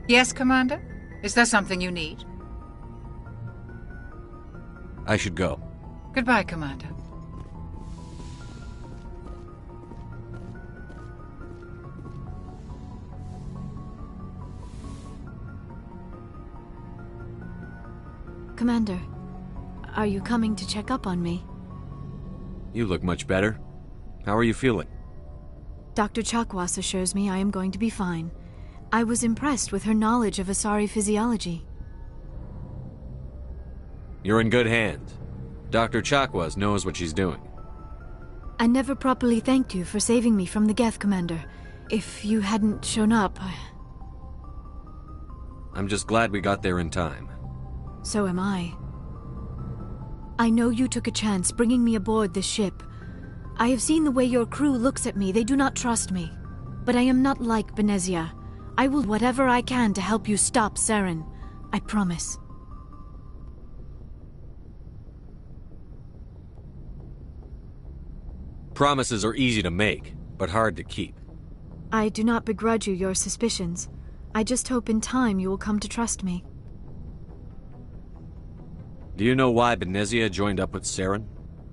Yes, Commander? Is there something you need? I should go. Goodbye, Commander. Commander, are you coming to check up on me? You look much better. How are you feeling? Dr. Chakwas assures me I am going to be fine. I was impressed with her knowledge of Asari physiology. You're in good hands. Dr. Chakwas knows what she's doing. I never properly thanked you for saving me from the Geth, Commander. If you hadn't shown up, I'm just glad we got there in time. So am I. I know you took a chance bringing me aboard this ship. I have seen the way your crew looks at me. They do not trust me. But I am not like Benezia. I will do whatever I can to help you stop Saren. I promise. Promises are easy to make, but hard to keep. I do not begrudge you your suspicions. I just hope in time you will come to trust me. Do you know why Benezia joined up with Saren?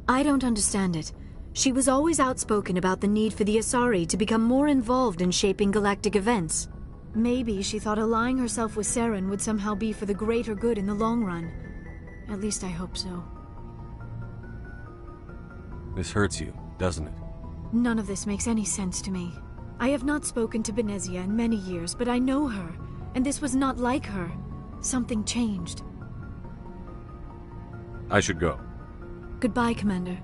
I don't understand it. She was always outspoken about the need for the Asari to become more involved in shaping galactic events. Maybe she thought allying herself with Saren would somehow be for the greater good in the long run. At least I hope so. This hurts you, doesn't it? None of this makes any sense to me. I have not spoken to Benezia in many years, but I know her, and this was not like her. Something changed. I should go. Goodbye, Commander.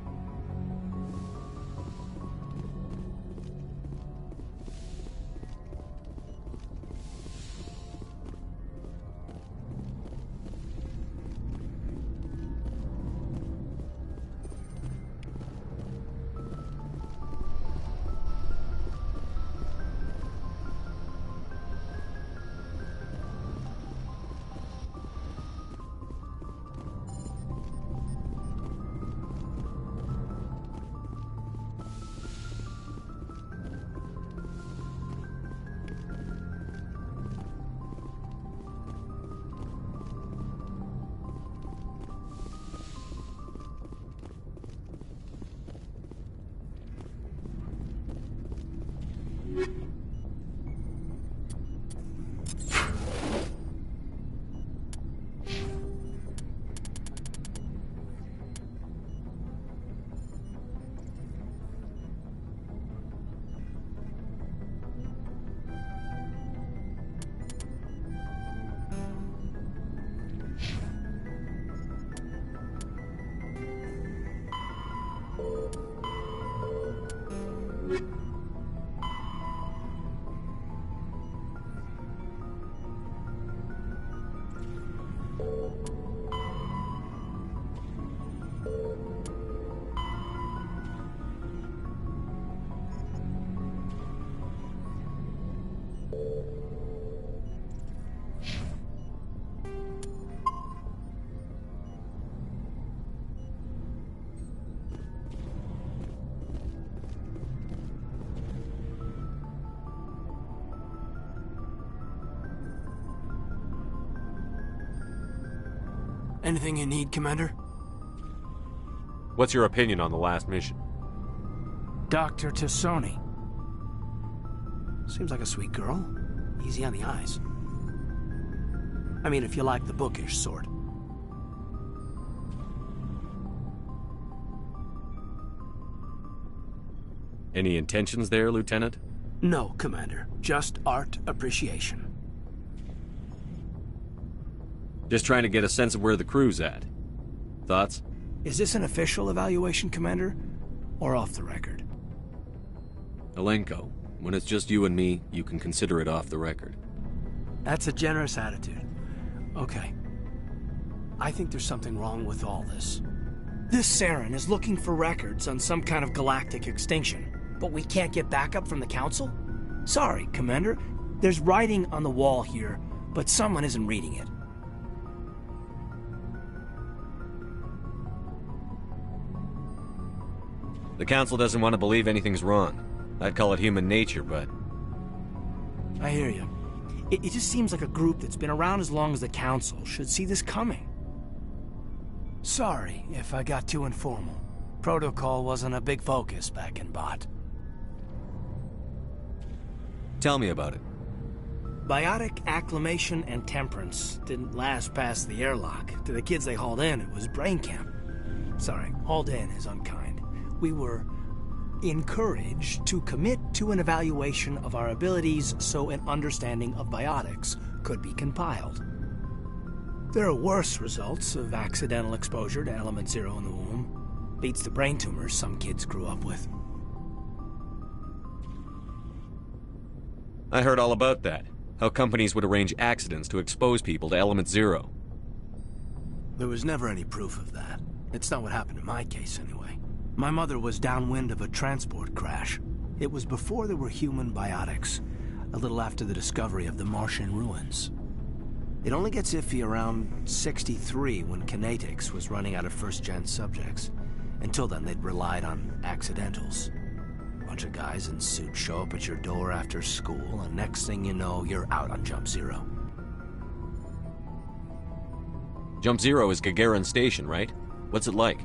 Anything you need, Commander? What's your opinion on the last mission? Dr. Tassoni. Seems like a sweet girl. Easy on the eyes. I mean, if you like the bookish sort. Any intentions there, Lieutenant? No, Commander. Just art appreciation. Just trying to get a sense of where the crew's at. Thoughts? Is this an official evaluation, Commander? Or off the record? Alenko, when it's just you and me, you can consider it off the record. That's a generous attitude. Okay. I think there's something wrong with all this. This Saren is looking for records on some kind of galactic extinction, but we can't get backup from the Council? Sorry, Commander. There's writing on the wall here, but someone isn't reading it. The Council doesn't want to believe anything's wrong. I'd call it human nature, but... I hear you. It just seems like a group that's been around as long as the Council should see this coming. Sorry if I got too informal. Protocol wasn't a big focus back in Bot. Tell me about it. Biotic, acclimation, and temperance didn't last past the airlock. To the kids they hauled in, it was brain camp. Sorry, hauled in is unkind. We were encouraged to commit to an evaluation of our abilities so an understanding of biotics could be compiled. There are worse results of accidental exposure to Element Zero in the womb. Beats the brain tumors some kids grew up with. I heard all about that. How companies would arrange accidents to expose people to Element Zero. There was never any proof of that. It's not what happened in my case, anyway. My mother was downwind of a transport crash. It was before there were human biotics, a little after the discovery of the Martian ruins. It only gets iffy around 63 when Kinetics was running out of first-gen subjects. Until then, they'd relied on accidentals. A bunch of guys in suits show up at your door after school, and next thing you know, you're out on Jump Zero. Jump Zero is Gagarin Station, right? What's it like?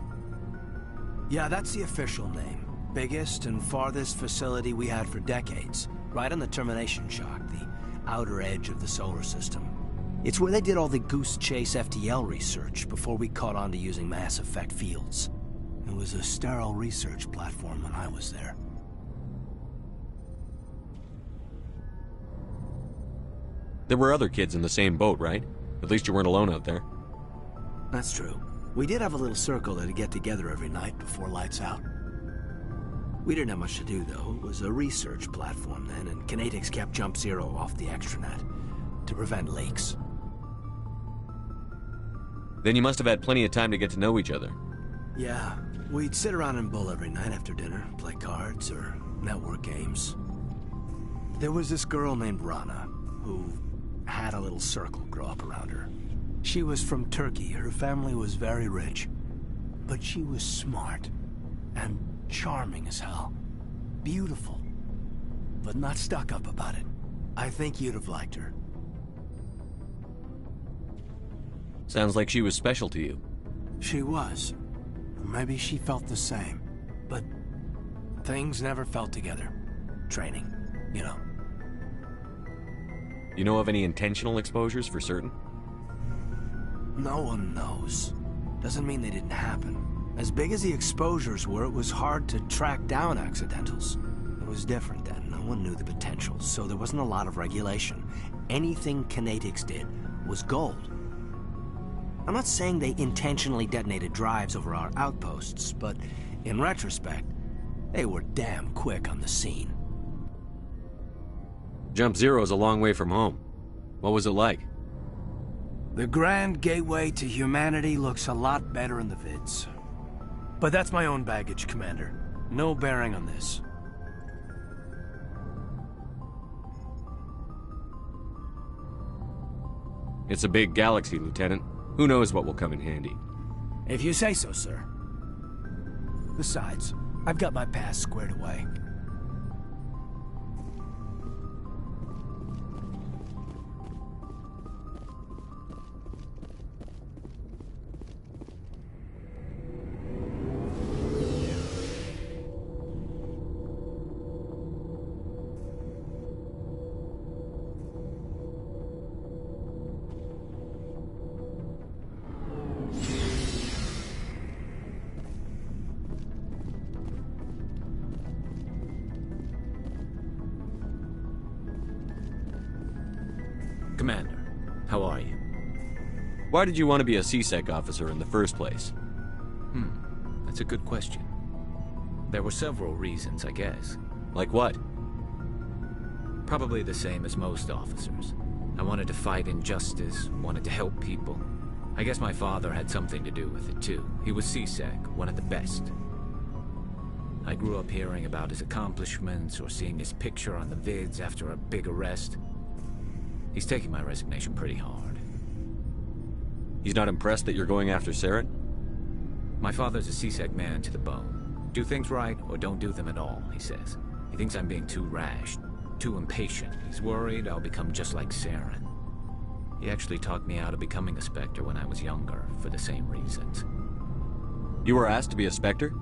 Yeah, that's the official name. Biggest and farthest facility we had for decades. Right on the termination shock, the outer edge of the solar system. It's where they did all the Goose Chase FTL research before we caught on to using mass effect fields. It was a sterile research platform when I was there. There were other kids in the same boat, right? At least you weren't alone out there. That's true. We did have a little circle that'd get together every night before lights out. We didn't have much to do, though. It was a research platform then, and Kinetics kept Jump Zero off the extranet to prevent leaks. Then you must have had plenty of time to get to know each other. Yeah, we'd sit around and bull every night after dinner, play cards or network games. There was this girl named Rana, who had a little circle grow up around her. She was from Turkey. Her family was very rich. But she was smart and charming as hell. Beautiful, but not stuck up about it. I think you'd have liked her. Sounds like she was special to you. She was. Maybe she felt the same. But things never felt together. Training, you know. You know of any intentional exposures for certain? No one knows. Doesn't mean they didn't happen. As big as the exposures were, it was hard to track down accidentals. It was different then. No one knew the potential, so there wasn't a lot of regulation. Anything Kinetics did was gold. I'm not saying they intentionally detonated drives over our outposts, but in retrospect, they were damn quick on the scene. Jump Zero's a long way from home. What was it like? The grand gateway to humanity looks a lot better in the vids. But that's my own baggage, Commander. No bearing on this. It's a big galaxy, Lieutenant. Who knows what will come in handy? If you say so, sir. Besides, I've got my past squared away. Why did you want to be a CSEC officer in the first place? That's a good question. There were several reasons, I guess. Like what? Probably the same as most officers. I wanted to fight injustice, wanted to help people. I guess my father had something to do with it too. He was CSEC, one of the best. I grew up hearing about his accomplishments or seeing his picture on the vids after a big arrest. He's taking my resignation pretty hard. He's not impressed that you're going after Saren? My father's a CSEC man to the bone. Do things right or don't do them at all, he says. He thinks I'm being too rash, too impatient. He's worried I'll become just like Saren. He actually talked me out of becoming a Spectre when I was younger, for the same reasons. You were asked to be a Spectre?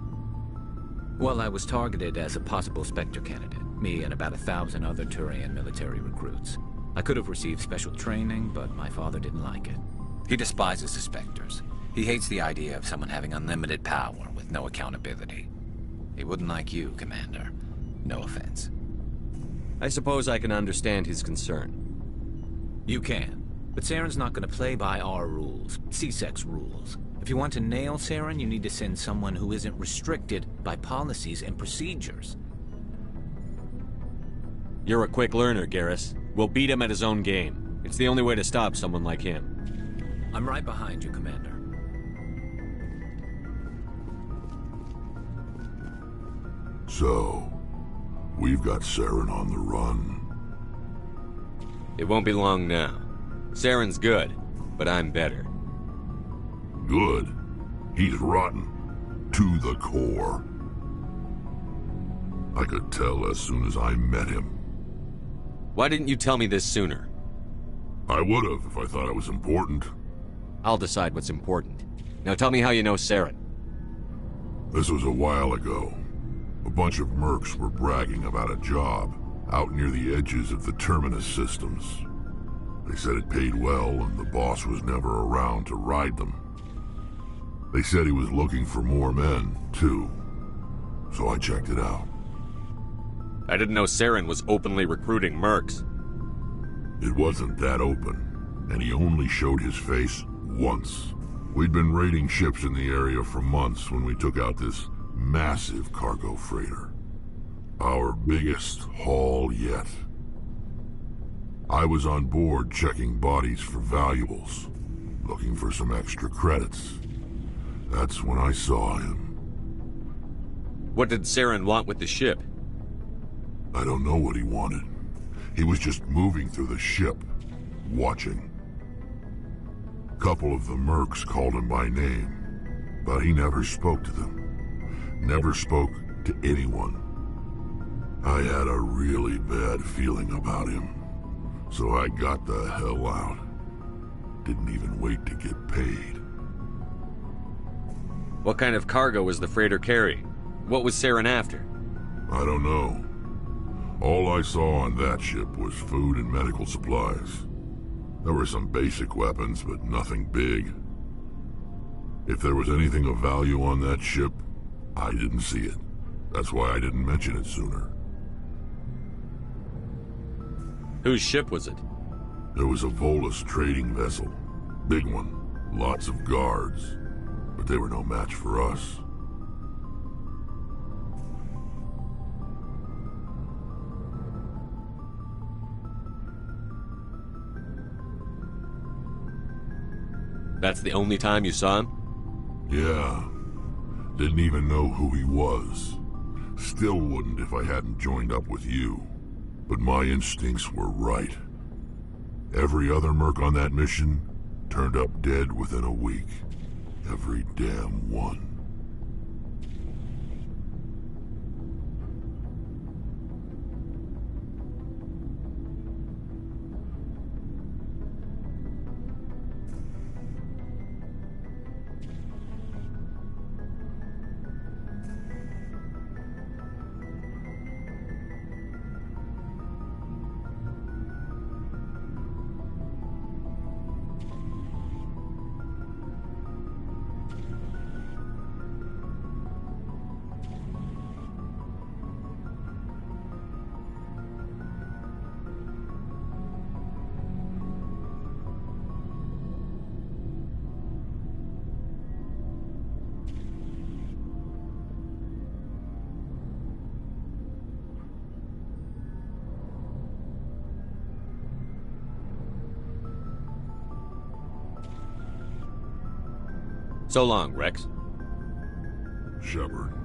Well, I was targeted as a possible Spectre candidate. Me and about 1,000 other Turian military recruits. I could have received special training, but my father didn't like it. He despises the Spectres. He hates the idea of someone having unlimited power with no accountability. He wouldn't like you, Commander. No offense. I suppose I can understand his concern. You can. But Saren's not going to play by our rules, CSEC's rules. If you want to nail Saren, you need to send someone who isn't restricted by policies and procedures. You're a quick learner, Garrus. We'll beat him at his own game. It's the only way to stop someone like him. I'm right behind you, Commander. So, we've got Saren on the run. It won't be long now. Saren's good, but I'm better. Good? He's rotten. To the core. I could tell as soon as I met him. Why didn't you tell me this sooner? I would have if I thought it was important. I'll decide what's important. Now tell me how you know Saren. This was a while ago. A bunch of mercs were bragging about a job out near the edges of the Terminus systems. They said it paid well and the boss was never around to ride them. They said he was looking for more men, too. So I checked it out. I didn't know Saren was openly recruiting mercs. It wasn't that open, and he only showed his face once. We'd been raiding ships in the area for months when we took out this massive cargo freighter. Our biggest haul yet. I was on board checking bodies for valuables, looking for some extra credits. That's when I saw him. What did Saren want with the ship? I don't know what he wanted. He was just moving through the ship, watching. A couple of the mercs called him by name, but he never spoke to them. Never spoke to anyone. I had a really bad feeling about him, so I got the hell out. Didn't even wait to get paid. What kind of cargo was the freighter carrying? What was Saren after? I don't know. All I saw on that ship was food and medical supplies. There were some basic weapons, but nothing big. If there was anything of value on that ship, I didn't see it. That's why I didn't mention it sooner. Whose ship was it? It was a Volus trading vessel. Big one. Lots of guards. But they were no match for us. That's the only time you saw him? Yeah. Didn't even know who he was. Still wouldn't if I hadn't joined up with you. But my instincts were right. Every other merc on that mission turned up dead within a week. Every damn one. So long, Rex. Shepard.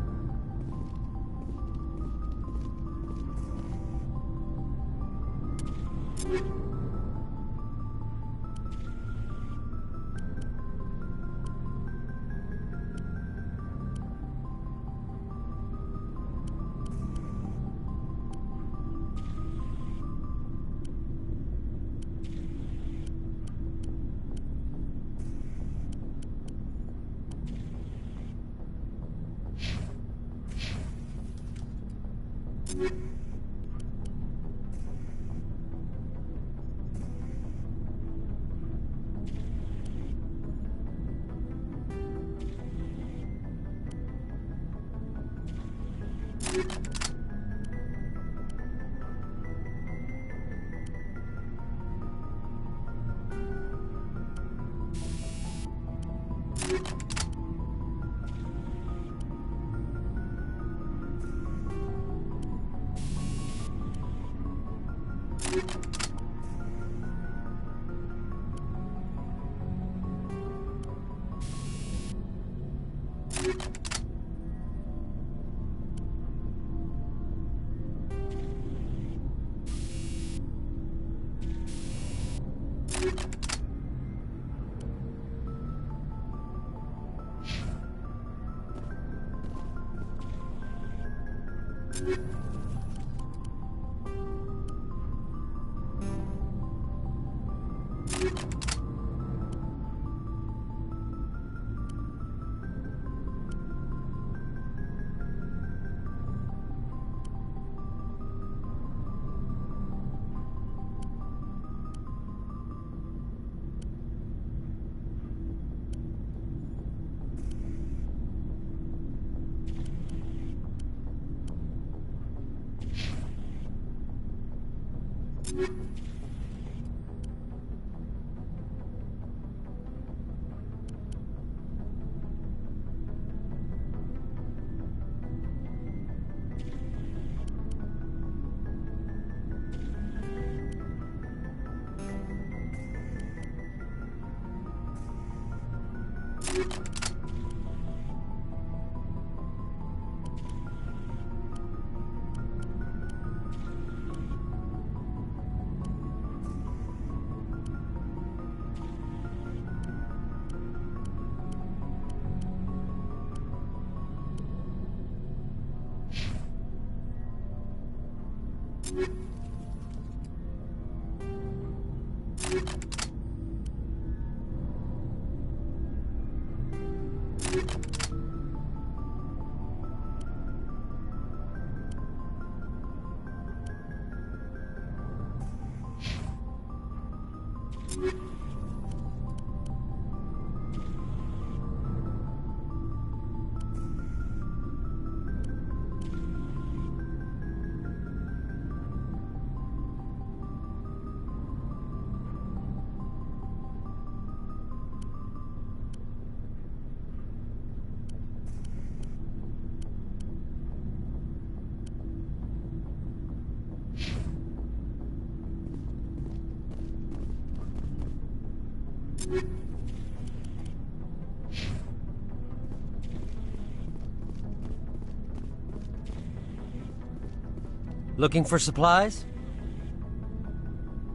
Looking for supplies?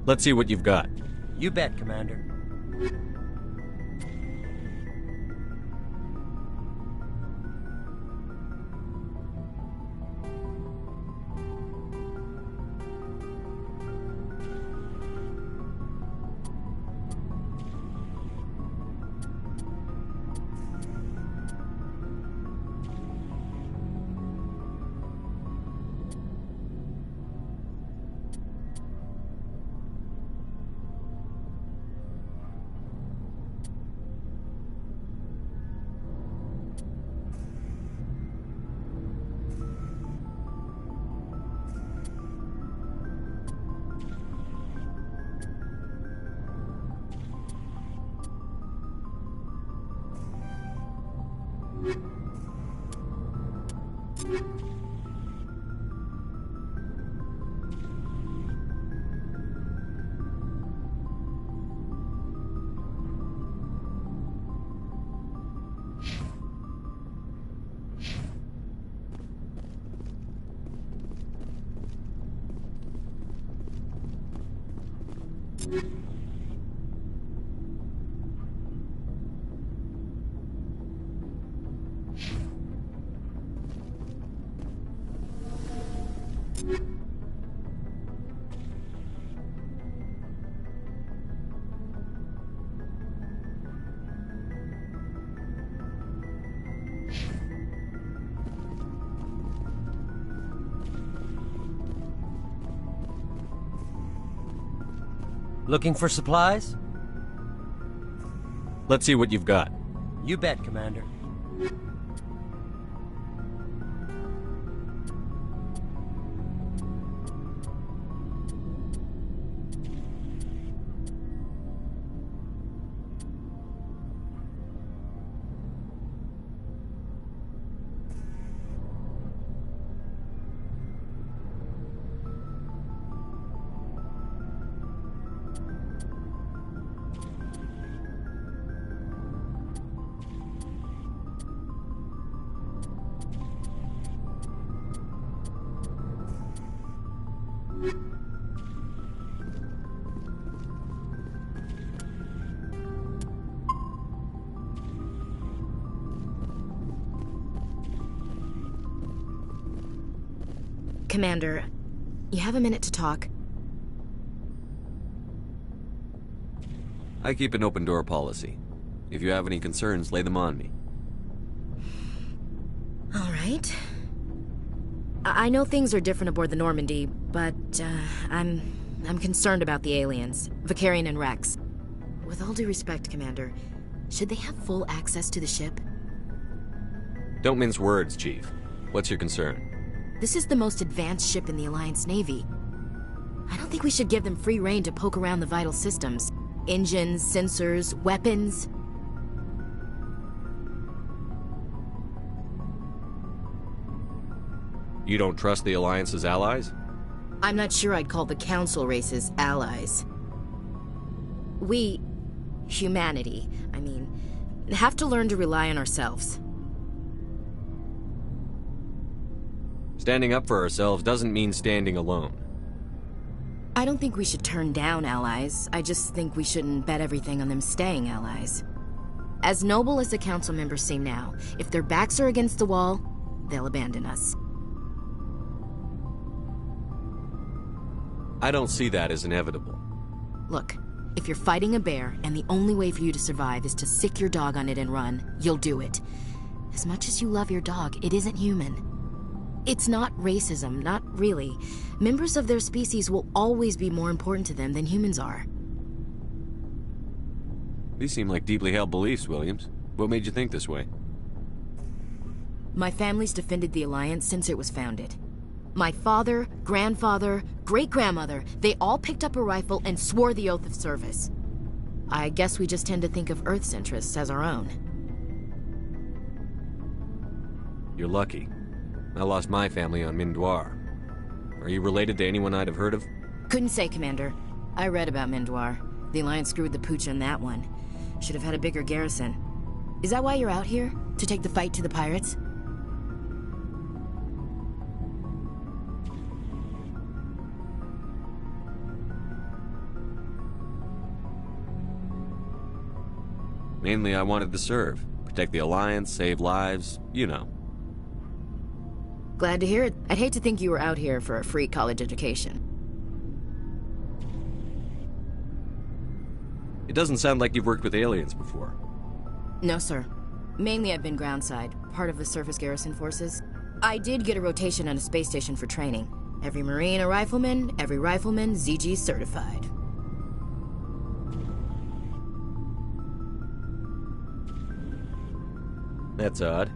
Let's see what you've got. You bet, Commander. Looking for supplies? Let's see what you've got. You bet, Commander. Commander, you have a minute to talk? I keep an open door policy. If you have any concerns, lay them on me. All right. I know things are different aboard the Normandy, but I'm concerned about the aliens, Vicarian and Rex. With all due respect, Commander, should they have full access to the ship? Don't mince words, Chief. What's your concern? This is the most advanced ship in the Alliance Navy. I don't think we should give them free rein to poke around the vital systems. Engines, sensors, weapons. You don't trust the Alliance's allies? I'm not sure I'd call the Council races allies. We, humanity, have to learn to rely on ourselves. Standing up for ourselves doesn't mean standing alone. I don't think we should turn down allies. I just think we shouldn't bet everything on them staying allies. As noble as the Council members seem now, if their backs are against the wall, they'll abandon us. I don't see that as inevitable. Look, if you're fighting a bear and the only way for you to survive is to sick your dog on it and run, you'll do it. As much as you love your dog, it isn't human. It's not racism, not really. Members of their species will always be more important to them than humans are. These seem like deeply held beliefs, Williams. What made you think this way? My family's defended the Alliance since it was founded. My father, grandfather, great-grandmother, they all picked up a rifle and swore the oath of service. I guess we just tend to think of Earth's interests as our own. You're lucky. I lost my family on Mindoir. Are you related to anyone I'd have heard of? Couldn't say, Commander. I read about Mindoir. The Alliance screwed the pooch on that one. Should have had a bigger garrison. Is that why you're out here? To take the fight to the pirates? Mainly I wanted to serve. Protect the Alliance, save lives, you know. Glad to hear it. I'd hate to think you were out here for a free college education. It doesn't sound like you've worked with aliens before. No, sir. Mainly I've been groundside, part of the surface garrison forces. I did get a rotation on a space station for training. Every Marine a rifleman, every rifleman ZG certified. That's odd.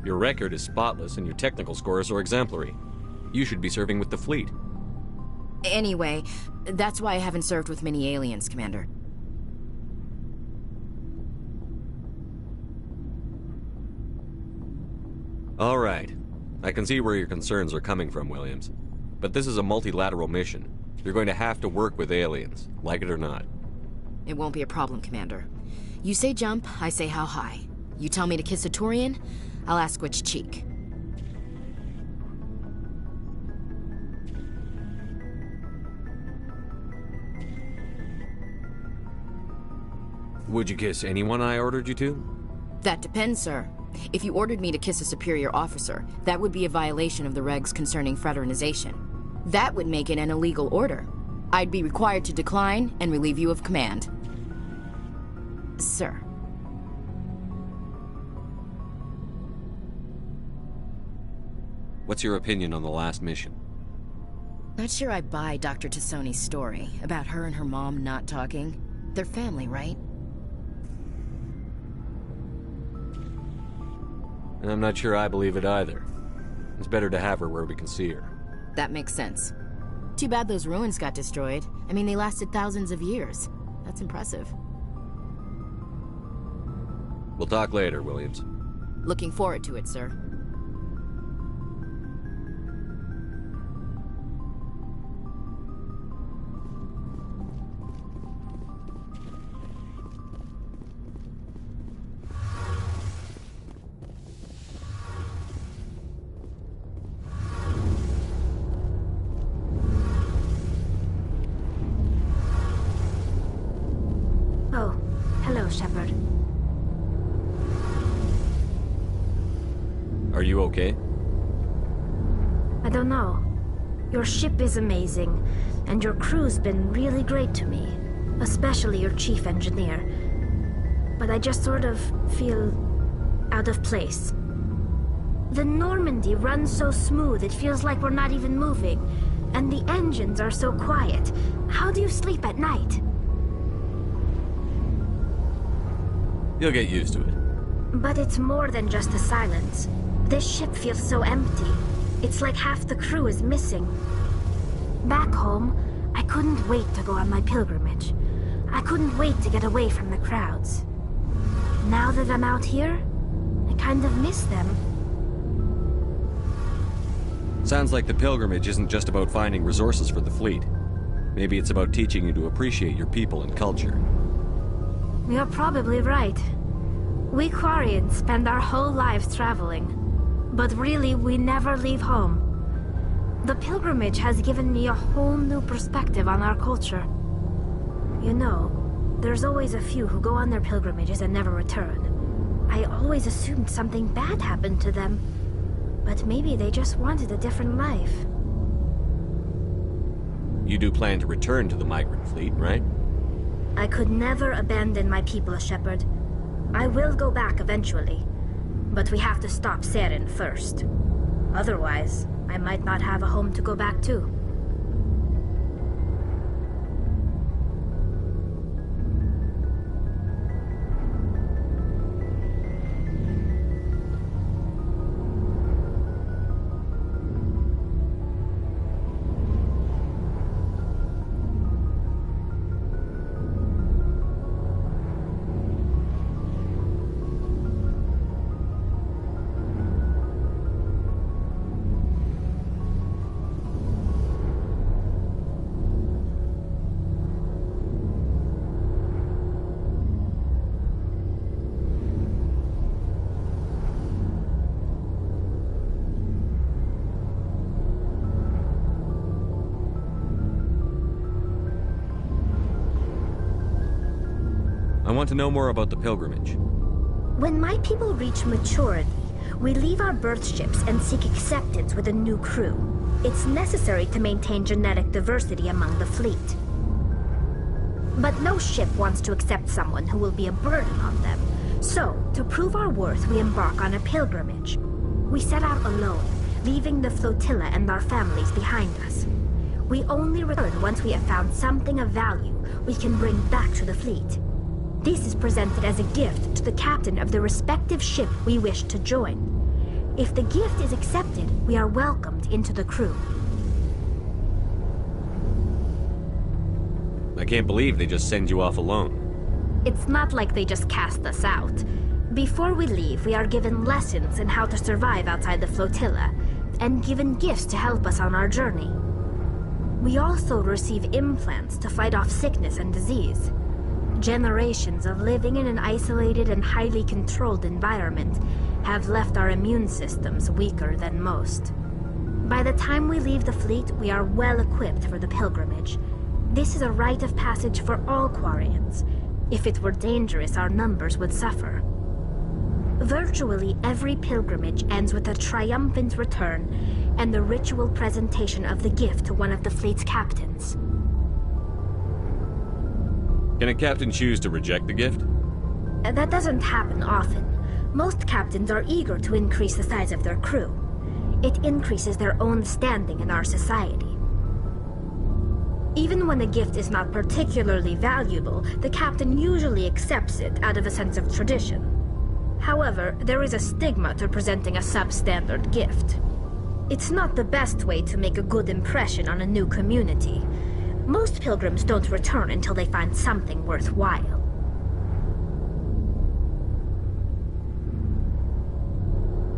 Your record is spotless and your technical scores are exemplary. You should be serving with the fleet. Anyway, that's why I haven't served with many aliens, Commander. All right. I can see where your concerns are coming from, Williams. But this is a multilateral mission. You're going to have to work with aliens, like it or not. It won't be a problem, Commander. You say jump, I say how high. You tell me to kiss a Turian, I'll ask which cheek. Would you kiss anyone I ordered you to? That depends, sir. If you ordered me to kiss a superior officer, that would be a violation of the regs concerning fraternization. That would make it an illegal order. I'd be required to decline and relieve you of command. Sir. What's your opinion on the last mission? Not sure I buy Dr. Tassoni's story about her and her mom not talking. They're family, right? And I'm not sure I believe it either. It's better to have her where we can see her. That makes sense. Too bad those ruins got destroyed. I mean, they lasted thousands of years. That's impressive. We'll talk later, Williams. Looking forward to it, sir. Oh, hello, Shepard. Are you okay? I don't know. Your ship is amazing, and your crew's been really great to me, especially your chief engineer. But I just sort of feel out of place. The Normandy runs so smooth it feels like we're not even moving, and the engines are so quiet. How do you sleep at night? You'll get used to it. But it's more than just the silence. This ship feels so empty. It's like half the crew is missing. Back home, I couldn't wait to go on my pilgrimage. I couldn't wait to get away from the crowds. Now that I'm out here, I kind of miss them. Sounds like the pilgrimage isn't just about finding resources for the fleet. Maybe it's about teaching you to appreciate your people and culture. You're probably right. We Quarians spend our whole lives traveling, but really we never leave home. The pilgrimage has given me a whole new perspective on our culture. You know, there's always a few who go on their pilgrimages and never return. I always assumed something bad happened to them, but maybe they just wanted a different life. You do plan to return to the migrant fleet, right? I could never abandon my people, Shepard. I will go back eventually, but we have to stop Saren first. Otherwise, I might not have a home to go back to. I want to know more about the pilgrimage. When my people reach maturity, we leave our birth ships and seek acceptance with a new crew. It's necessary to maintain genetic diversity among the fleet. But no ship wants to accept someone who will be a burden on them. So, to prove our worth, we embark on a pilgrimage. We set out alone, leaving the flotilla and our families behind us. We only return once we have found something of value we can bring back to the fleet. This is presented as a gift to the captain of the respective ship we wish to join. If the gift is accepted, we are welcomed into the crew. I can't believe they just send you off alone. It's not like they just cast us out. Before we leave, we are given lessons in how to survive outside the flotilla, and given gifts to help us on our journey. We also receive implants to fight off sickness and disease. Generations of living in an isolated and highly controlled environment have left our immune systems weaker than most. By the time we leave the fleet, we are well equipped for the pilgrimage. This is a rite of passage for all Quarians. If it were dangerous, our numbers would suffer. Virtually every pilgrimage ends with a triumphant return and the ritual presentation of the gift to one of the fleet's captains. Can a captain choose to reject the gift? That doesn't happen often. Most captains are eager to increase the size of their crew. It increases their own standing in our society. Even when the gift is not particularly valuable, the captain usually accepts it out of a sense of tradition. However, there is a stigma to presenting a substandard gift. It's not the best way to make a good impression on a new community. Most pilgrims don't return until they find something worthwhile.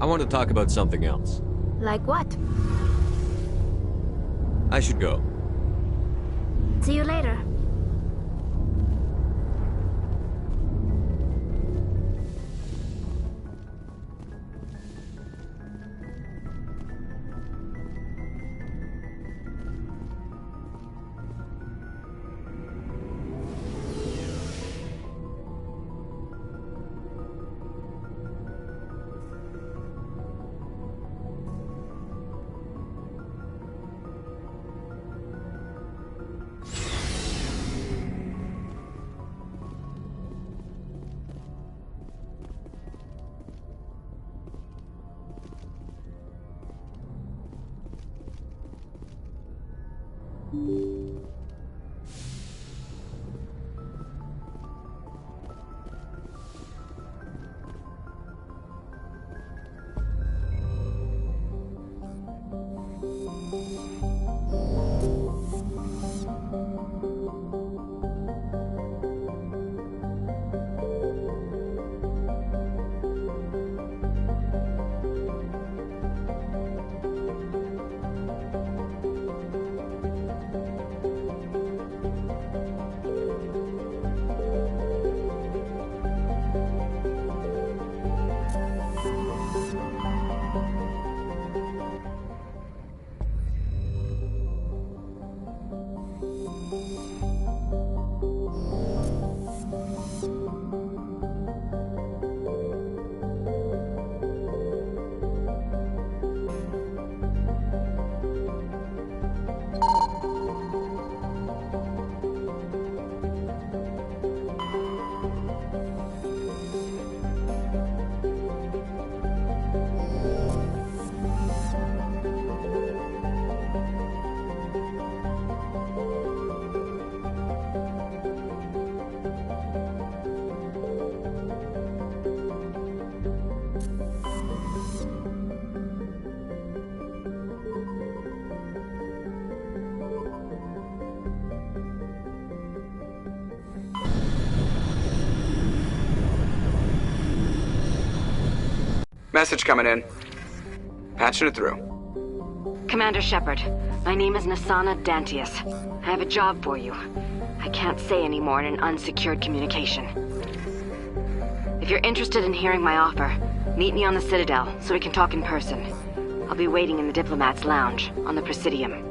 I want to talk about something else. Like what? I should go. See you later. Message coming in. Patching it through. Commander Shepard, my name is Nasana Dantius. I have a job for you. I can't say any more in an unsecured communication. If you're interested in hearing my offer, meet me on the Citadel so we can talk in person. I'll be waiting in the Diplomat's Lounge on the Presidium.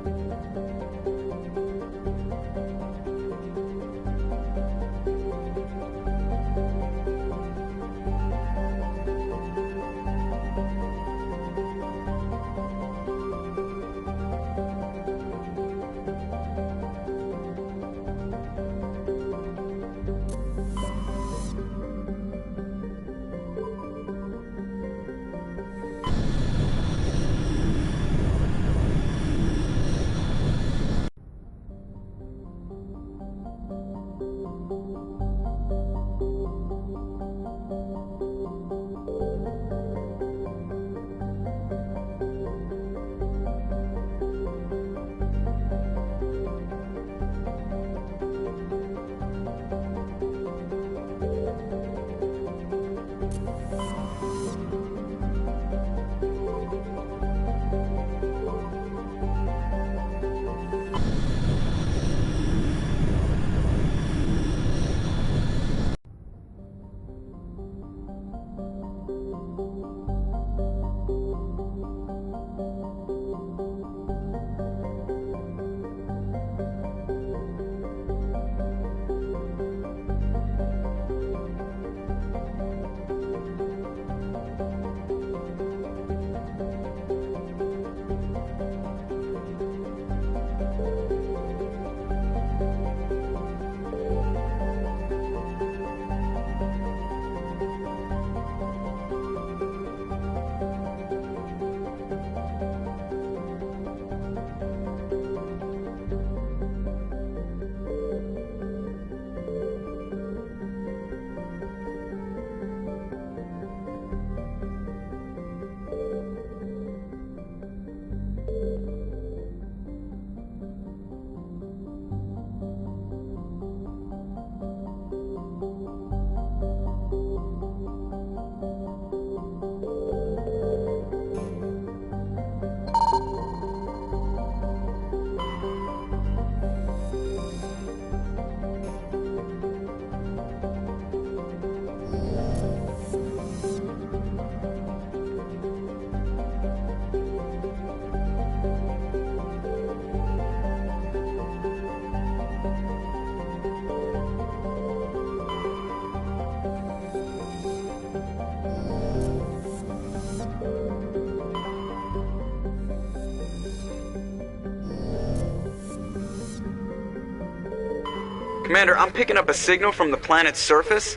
Commander, I'm picking up a signal from the planet's surface.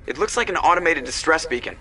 It looks like an automated distress beacon.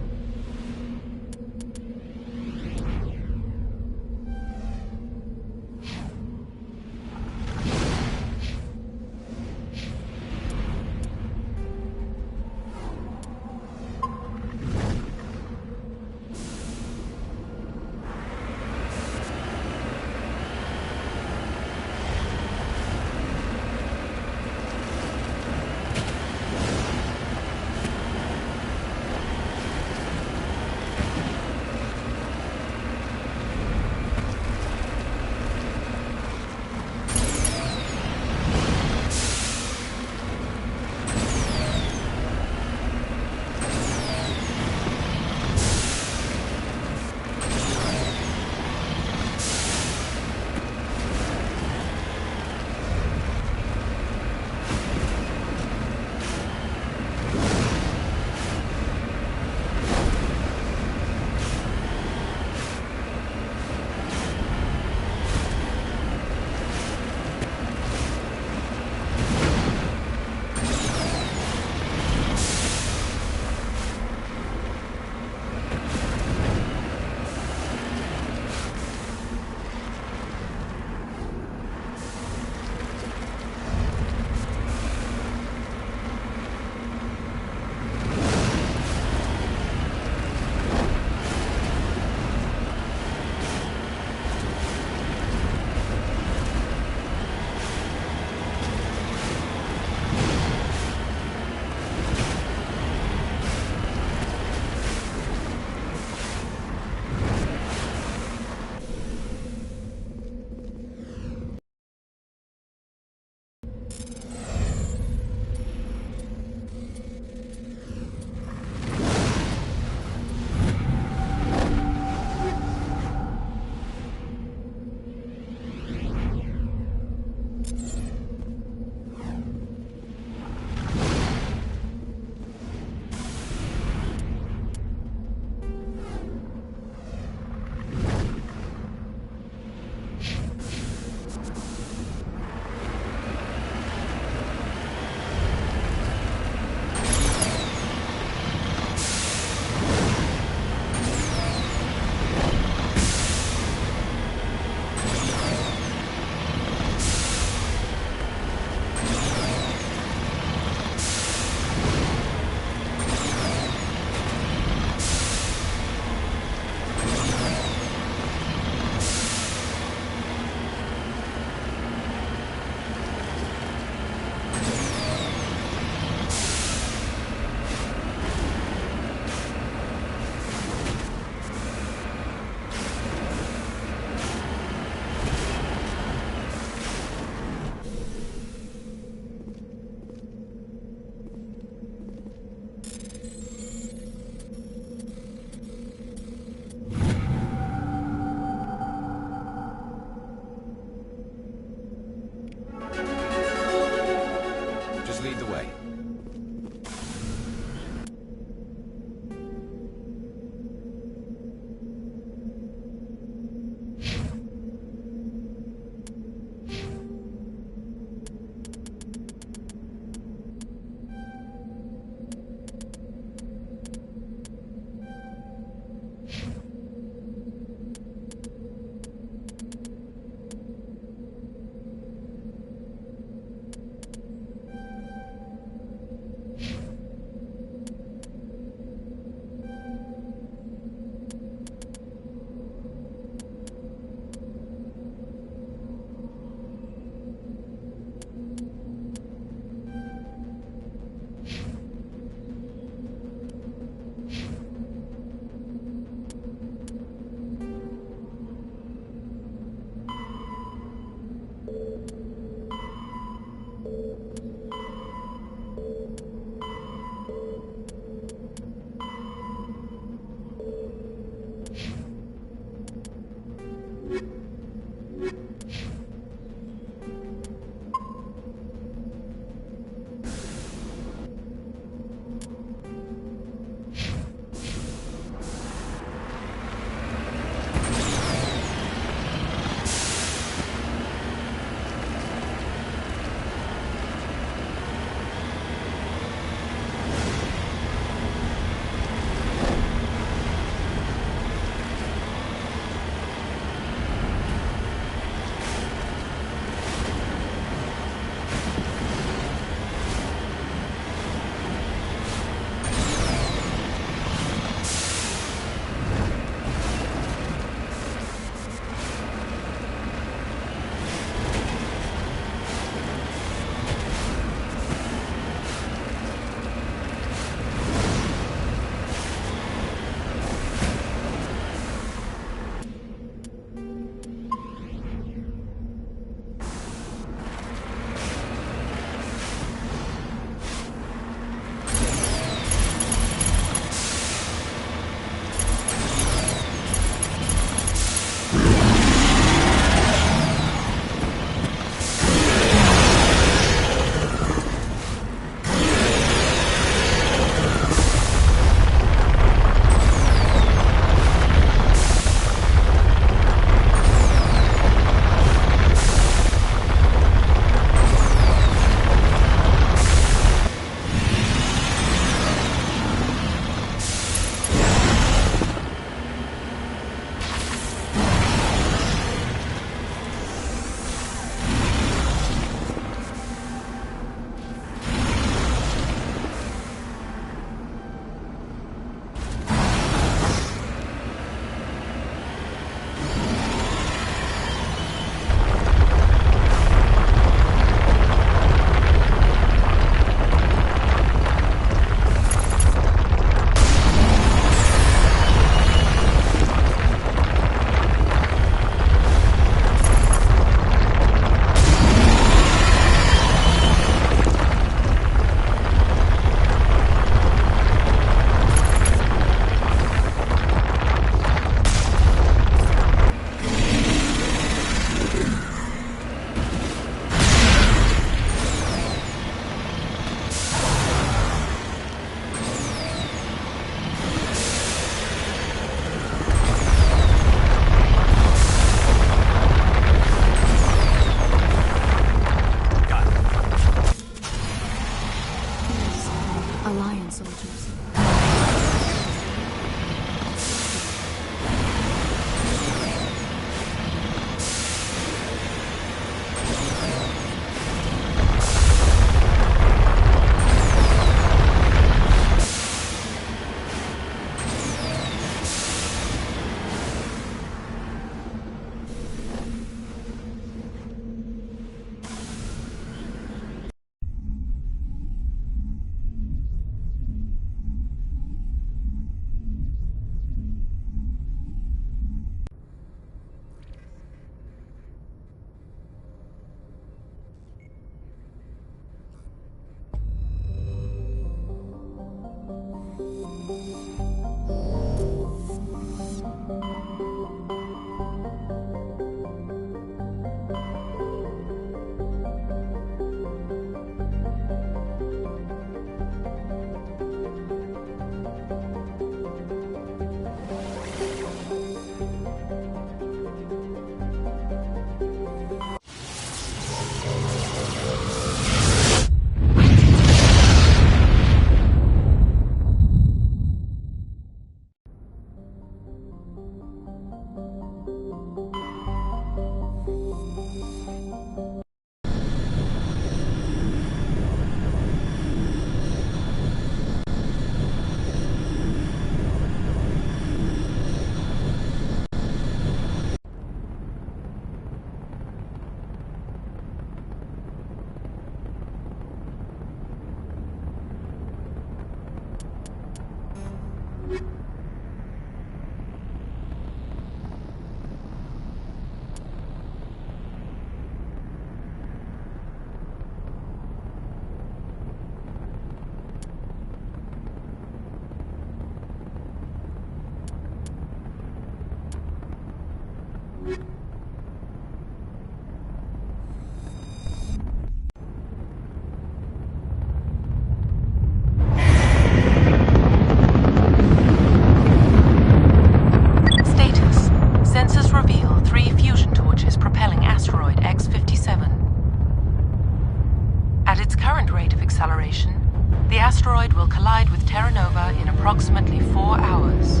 approximately 4 hours.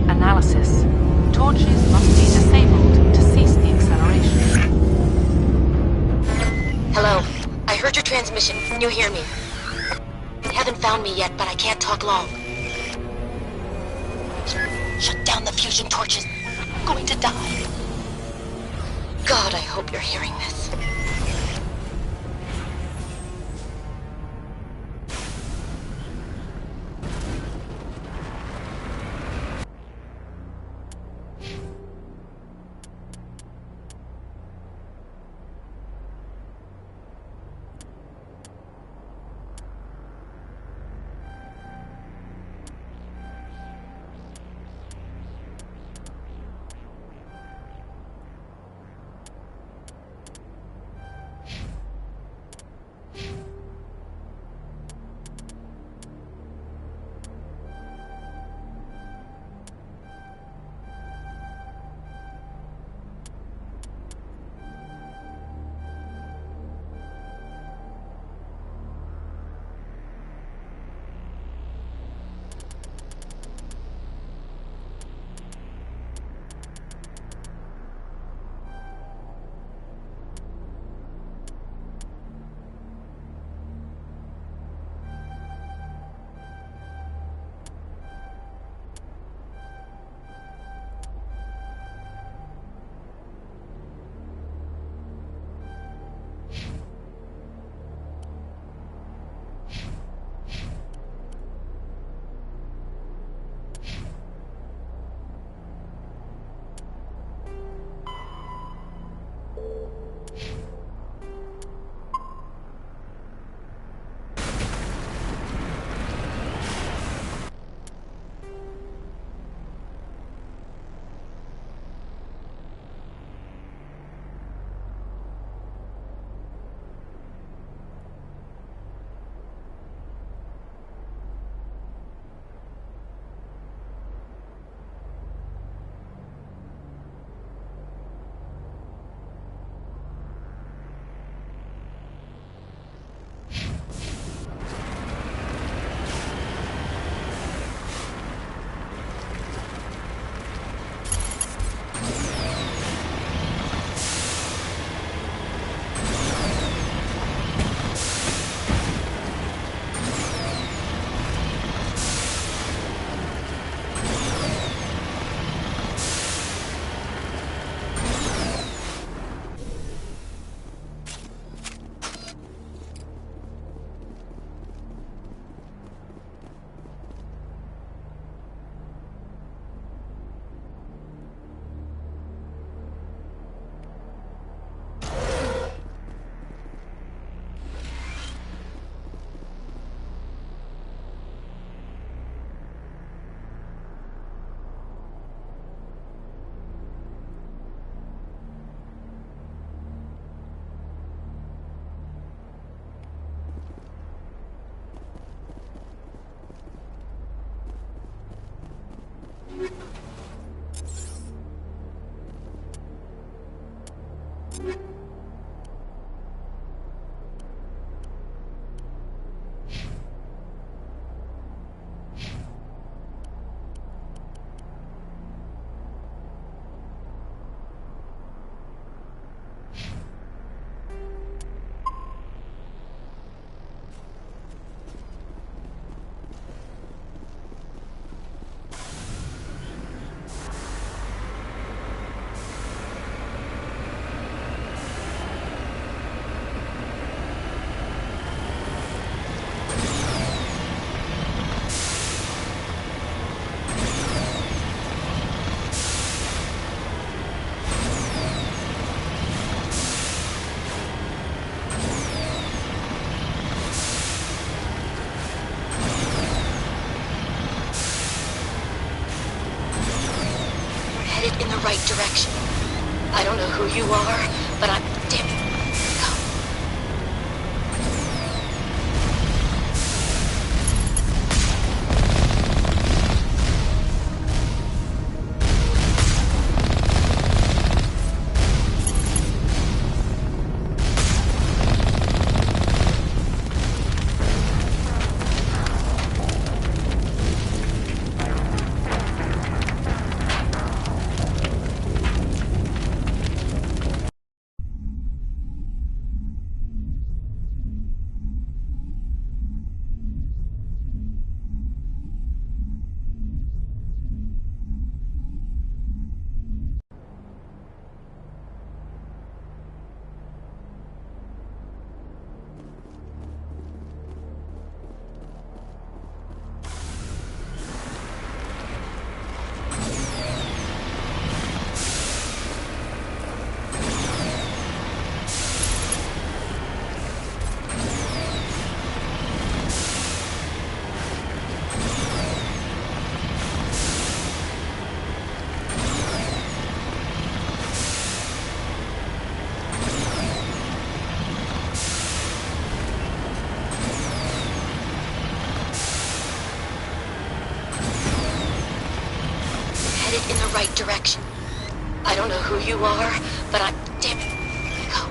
Analysis. Torches must be disabled to cease the acceleration. Hello. I heard your transmission. Can you hear me? They haven't found me yet, but I can't talk long. Shut down the fusion torches. I'm going to die. God, I hope you're hearing this. In the right direction. I don't know who you are, but I'm... Damn it. headed in the right direction. I don't know who you are, but I'm... Damn it. Go.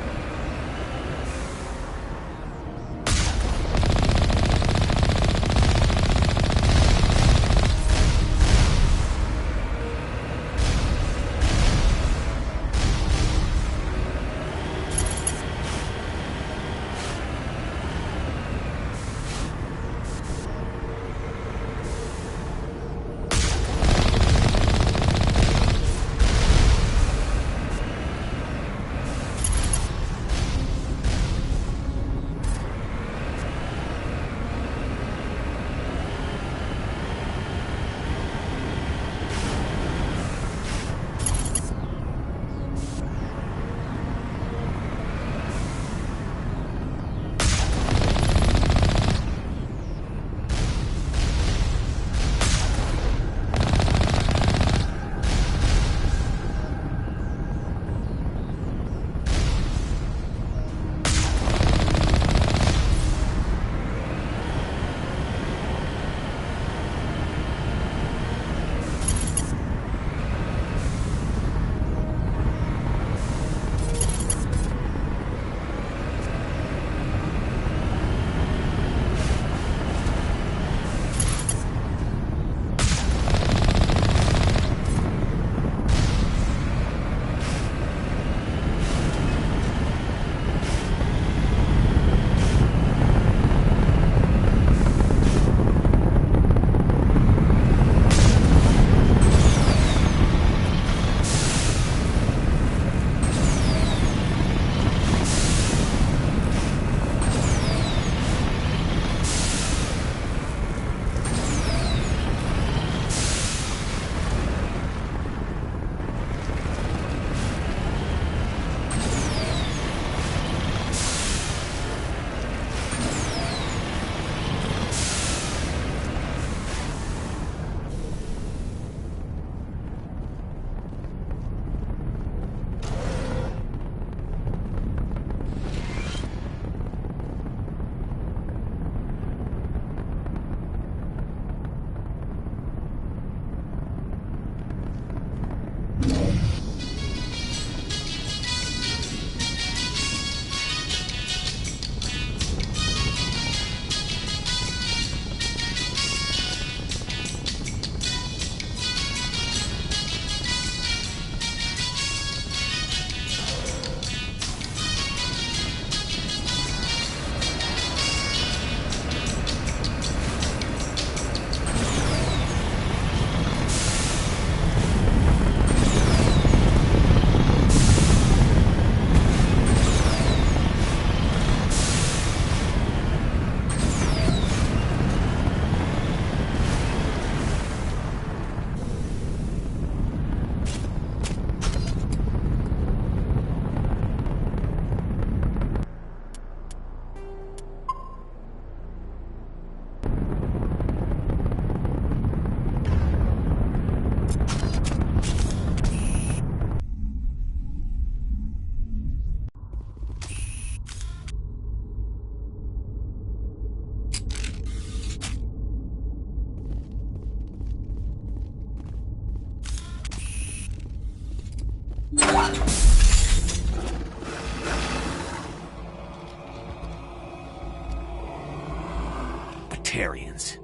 Batarians.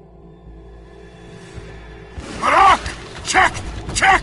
Biotic! Check! Check!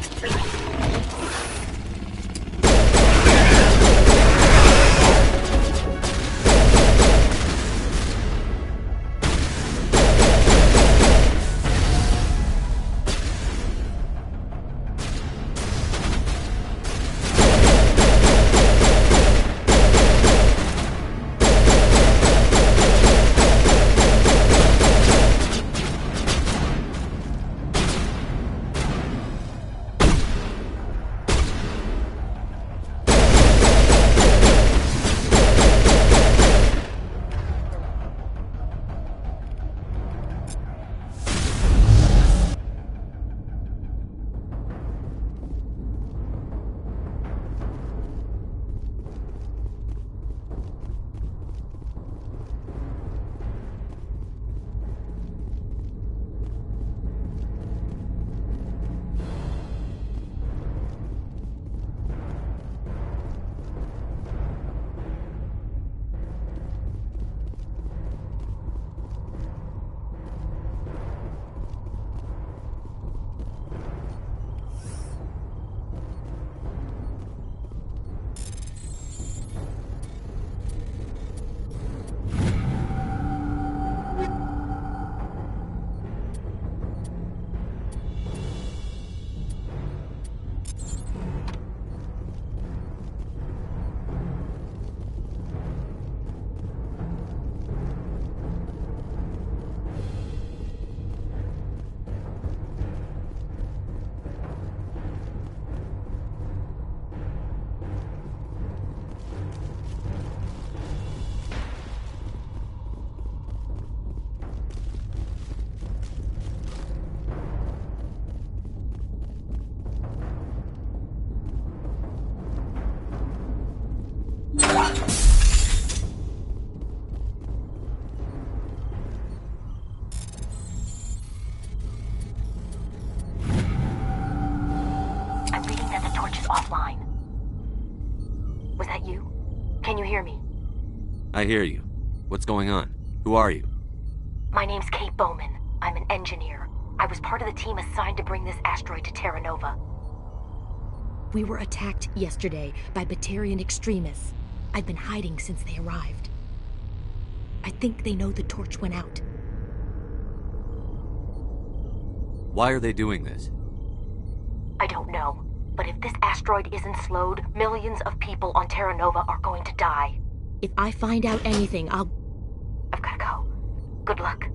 torch is offline. Was that you? Can you hear me? I hear you. What's going on? Who are you? My name's Kate Bowman. I'm an engineer. I was part of the team assigned to bring this asteroid to Terra Nova. We were attacked yesterday by Batarian extremists. I've been hiding since they arrived. I think they know the torch went out. Why are they doing this? I don't know. But if this asteroid isn't slowed, millions of people on Terra Nova are going to die. If I find out anything, I've gotta go. Good luck.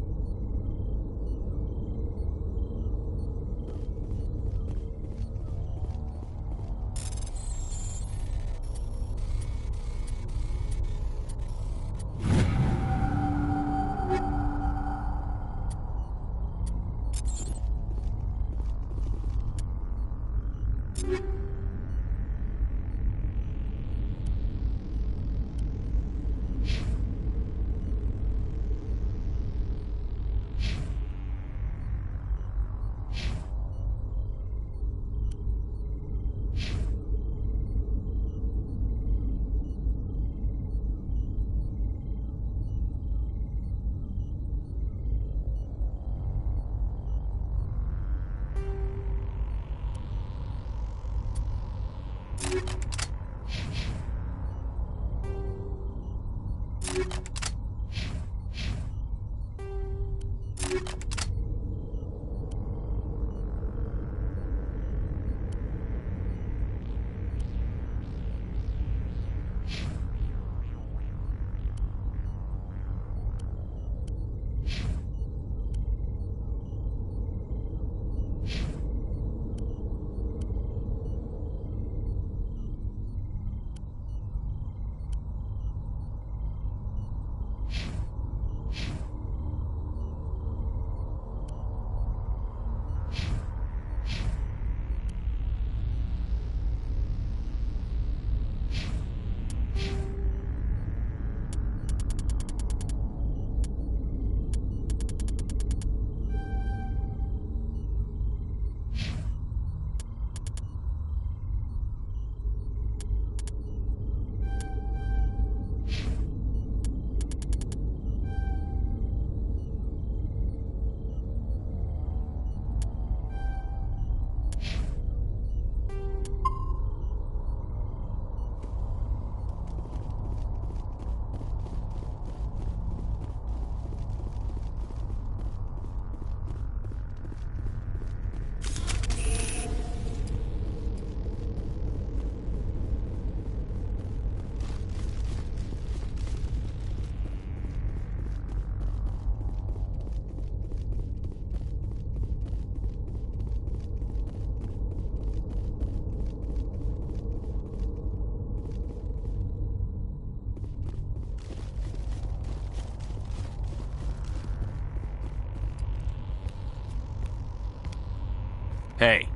Hey.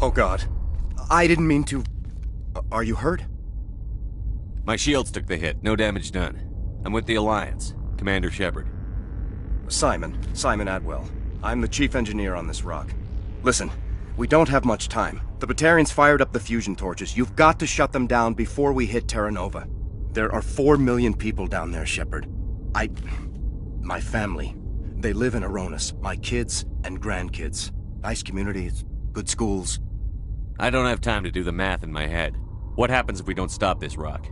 Oh God. I didn't mean to... Are you hurt? My shields took the hit. No damage done. I'm with the Alliance. Commander Shepard. Simon Atwell. I'm the chief engineer on this rock. Listen, we don't have much time. The Batarians fired up the fusion torches. You've got to shut them down before we hit Terra Nova. There are 4 million people down there, Shepard. My family. They live in Aronis. My kids and grandkids. Nice communities, good schools. I don't have time to do the math in my head. What happens if we don't stop this rock?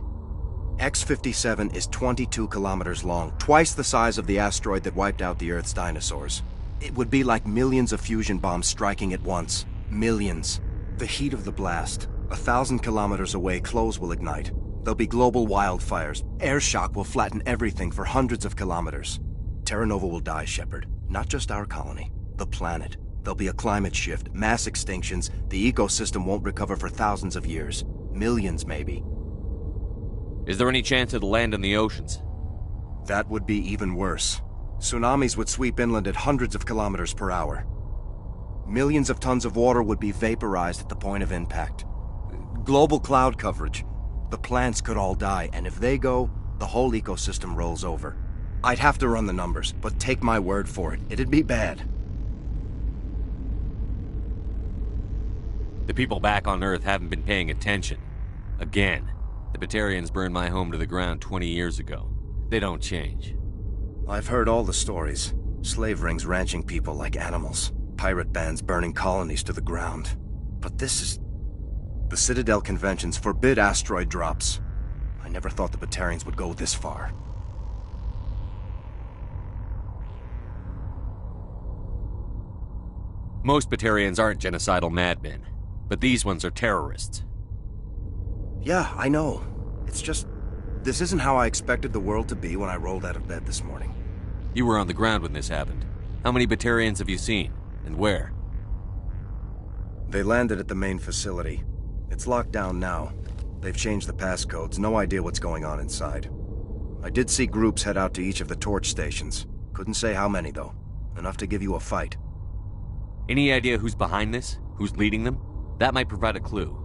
X-57 is 22 kilometers long, twice the size of the asteroid that wiped out the Earth's dinosaurs. It would be like millions of fusion bombs striking at once. Millions. The heat of the blast. 1,000 kilometers away, clothes will ignite. There'll be global wildfires. Air shock will flatten everything for hundreds of kilometers. Terra Nova will die, Shepard. Not just our colony. The planet. There'll be a climate shift, mass extinctions. The ecosystem won't recover for thousands of years. Millions, maybe. Is there any chance it'll land in the oceans? That would be even worse. Tsunamis would sweep inland at hundreds of kilometers per hour. Millions of tons of water would be vaporized at the point of impact. Global cloud coverage. The plants could all die, and if they go, the whole ecosystem rolls over. I'd have to run the numbers, but take my word for it, it'd be bad. The people back on Earth haven't been paying attention. Again. The Batarians burned my home to the ground 20 years ago. They don't change. I've heard all the stories. Slave rings ranching people like animals. Pirate bands burning colonies to the ground. But this is... The Citadel conventions forbid asteroid drops. I never thought the Batarians would go this far. Most Batarians aren't genocidal madmen, but these ones are terrorists. Yeah, I know. It's just... This isn't how I expected the world to be when I rolled out of bed this morning. You were on the ground when this happened. How many Batarians have you seen? And where? They landed at the main facility. It's locked down now. They've changed the passcodes, no idea what's going on inside. I did see groups head out to each of the torch stations. Couldn't say how many, though. Enough to give you a fight. Any idea who's behind this? Who's leading them? That might provide a clue.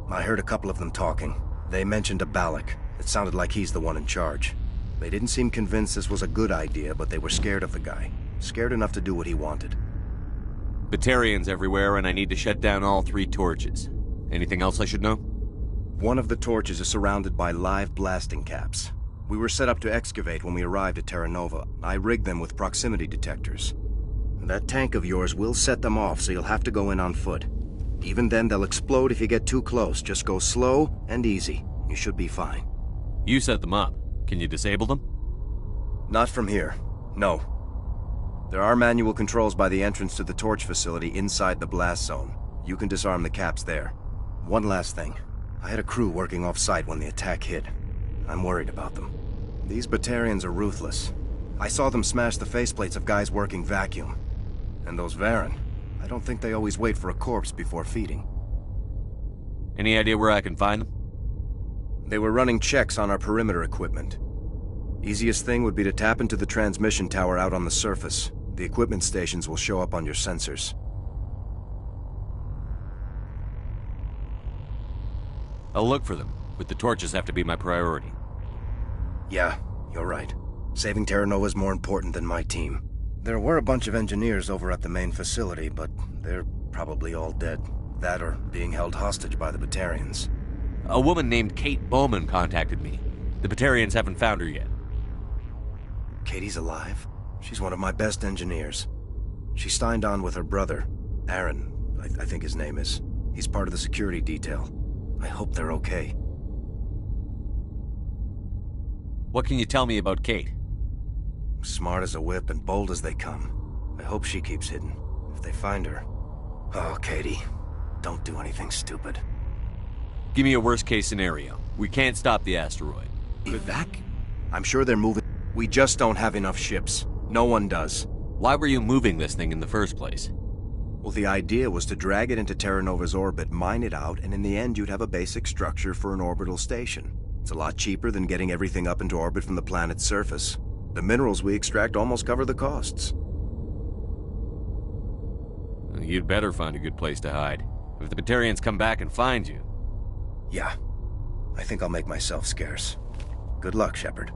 I heard a couple of them talking. They mentioned a Biotic. It sounded like he's the one in charge. They didn't seem convinced this was a good idea, but they were scared of the guy. Scared enough to do what he wanted. Batarians everywhere, and I need to shut down all 3 torches. Anything else I should know? One of the torches is surrounded by live blasting caps. We were set up to excavate when we arrived at Terra Nova. I rigged them with proximity detectors. That tank of yours will set them off, so you'll have to go in on foot. Even then, they'll explode if you get too close. Just go slow and easy. You should be fine. You set them up. Can you disable them? Not from here. No. There are manual controls by the entrance to the torch facility inside the blast zone. You can disarm the caps there. One last thing. I had a crew working off-site when the attack hit. I'm worried about them. These Batarians are ruthless. I saw them smash the faceplates of guys working vacuum. And those Varen, I don't think they always wait for a corpse before feeding. Any idea where I can find them? They were running checks on our perimeter equipment. Easiest thing would be to tap into the transmission tower out on the surface. The equipment stations will show up on your sensors. I'll look for them, but the torches have to be my priority. Yeah, you're right. Saving Terra Nova is more important than my team. There were a bunch of engineers over at the main facility, but they're probably all dead. That or being held hostage by the Batarians. A woman named Kate Bowman contacted me. The Batarians haven't found her yet. Katie's alive? She's one of my best engineers. She signed on with her brother, Aaron, I think his name is. He's part of the security detail. I hope they're okay. What can you tell me about Kate? Smart as a whip and bold as they come. I hope she keeps hidden. If they find her... Oh, Katie. Don't do anything stupid. Give me a worst-case scenario. We can't stop the asteroid. Evac? I'm sure they're moving... We just don't have enough ships. No one does. Why were you moving this thing in the first place? Well, the idea was to drag it into Terra Nova's orbit, mine it out, and in the end you'd have a basic structure for an orbital station. It's a lot cheaper than getting everything up into orbit from the planet's surface. The minerals we extract almost cover the costs. You'd better find a good place to hide. If the Batarians come back and find you... Yeah. I think I'll make myself scarce. Good luck, Shepard.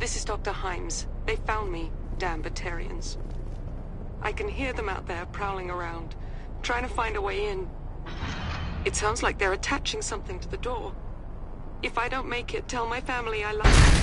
This is Dr. Himes. They found me, damn Batarians. I can hear them out there prowling around, trying to find a way in. It sounds like they're attaching something to the door. If I don't make it, tell my family I love them.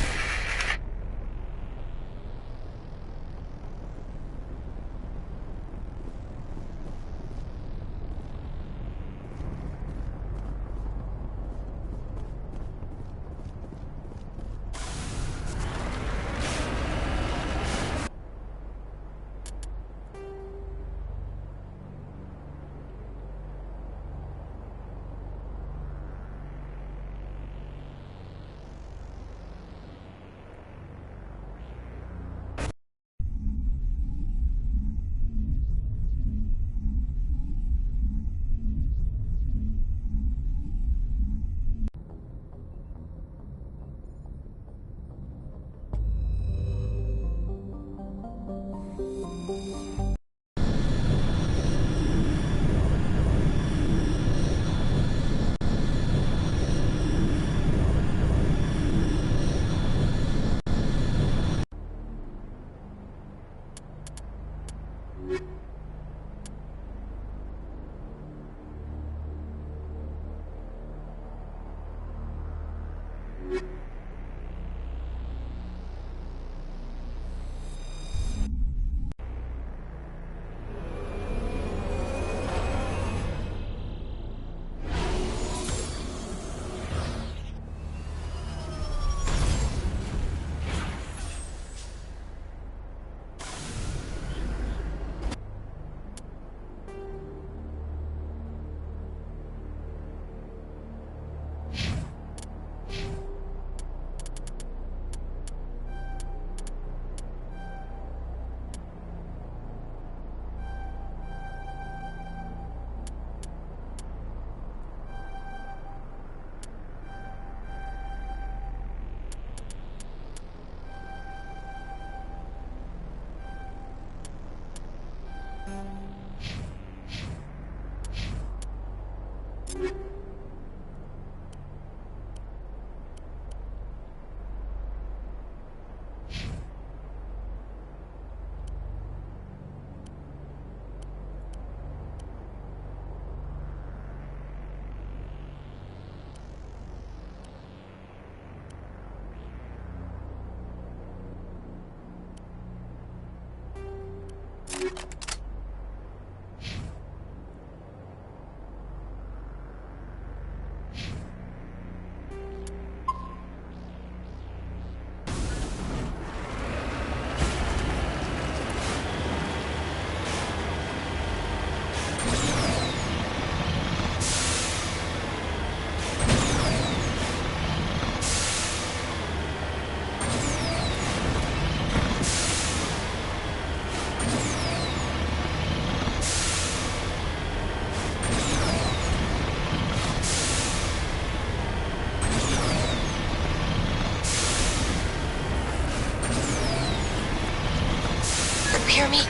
Hear me?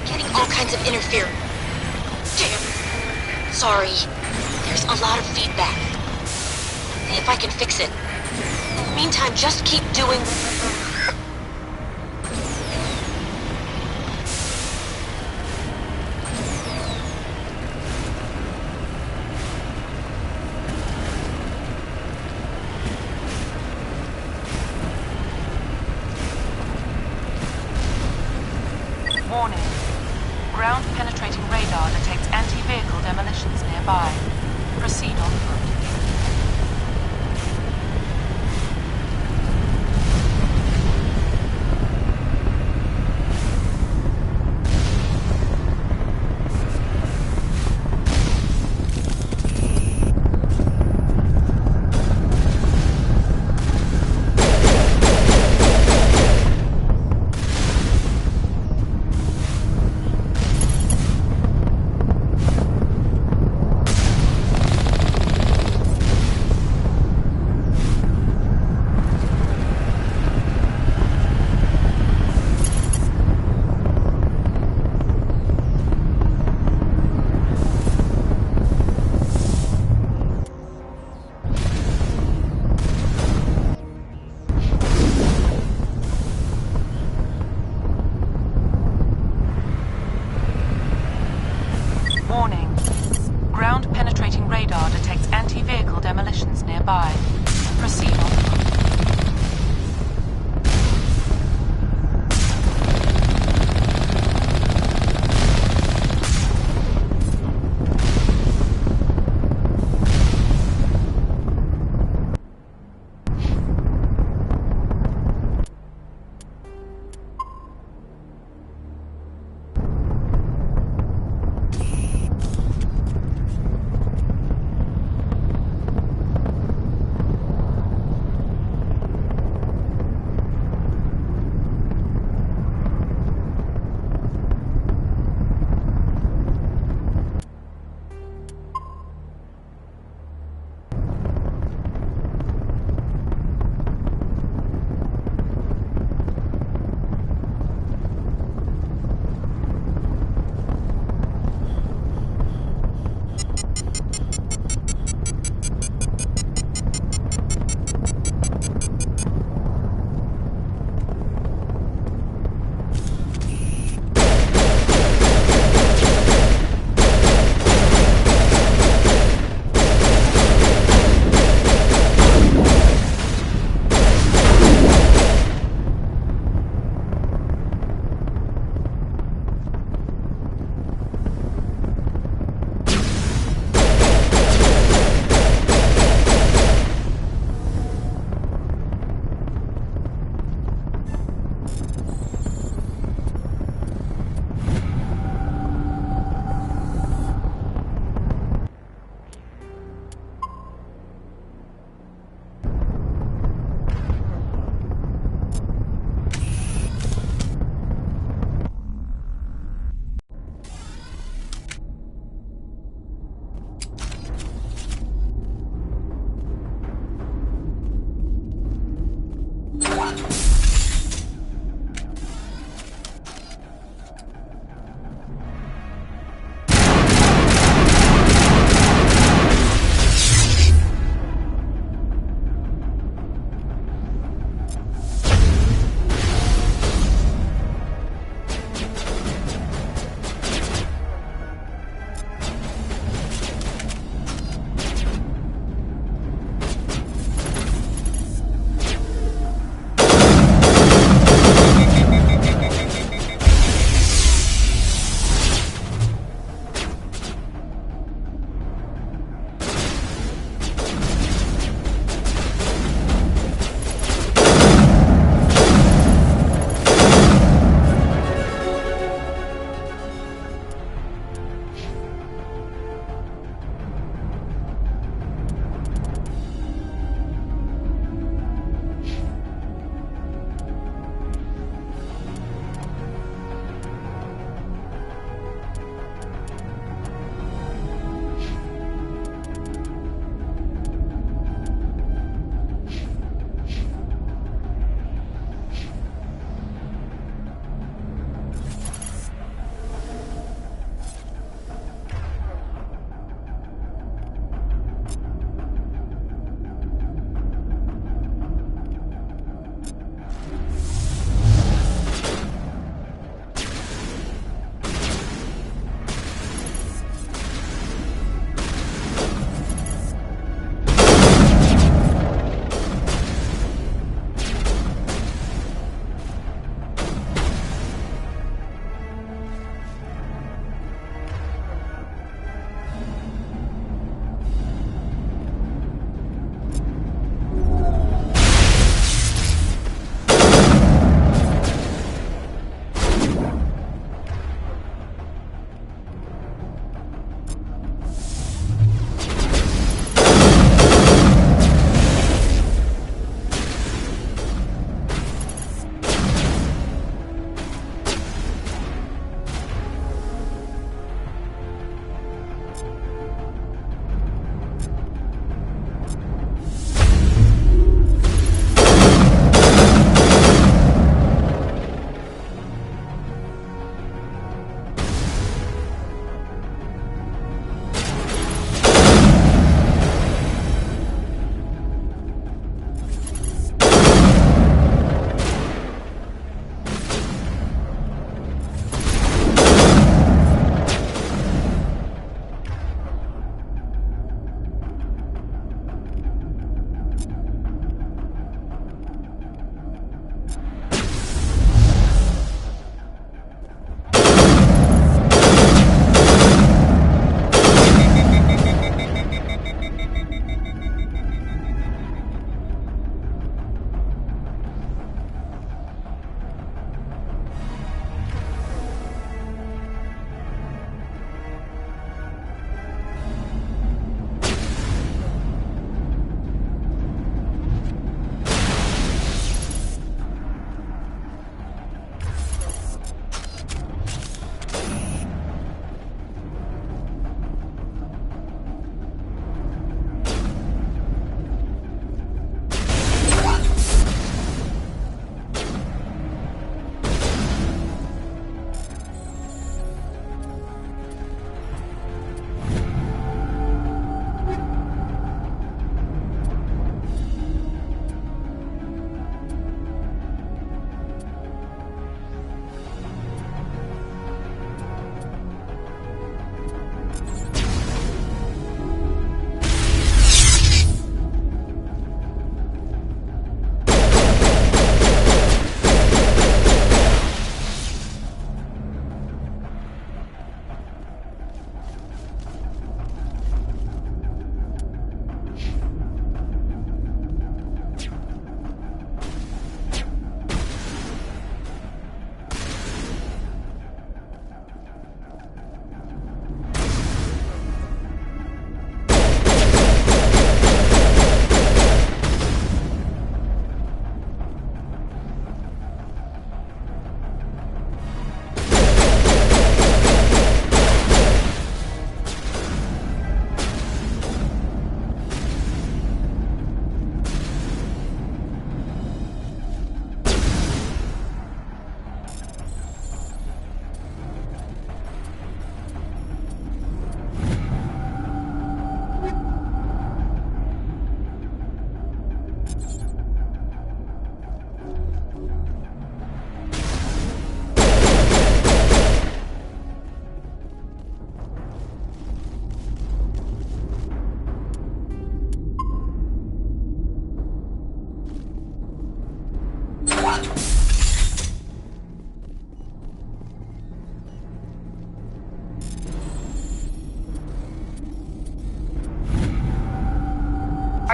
Getting all kinds of interference. Damn. Sorry. There's a lot of feedback. See if I can fix it. In the meantime, just keep doing... Warning. Ground-penetrating radar detects anti-vehicle demolitions nearby. Proceed on foot.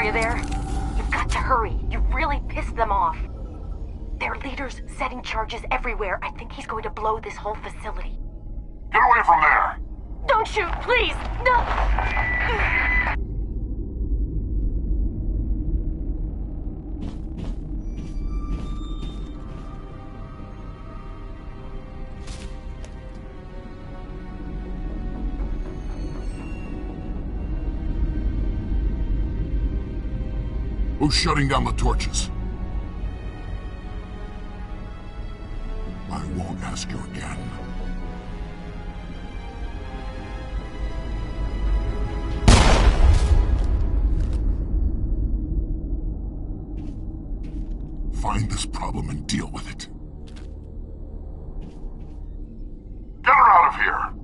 you there? You've got to hurry. You really pissed them off. Their leader's setting charges everywhere. I think he's going to blow this whole facility. Get away from there! Don't shoot, please! No! Who's shutting down the torches? I won't ask you again. Find this problem and deal with it. Get her out of here!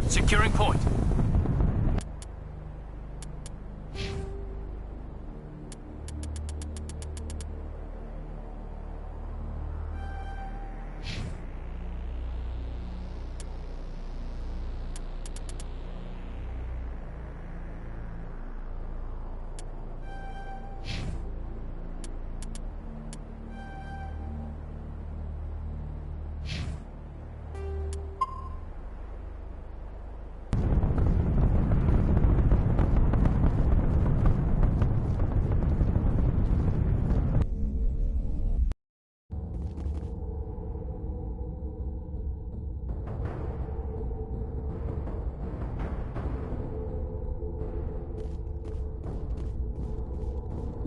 Securing point.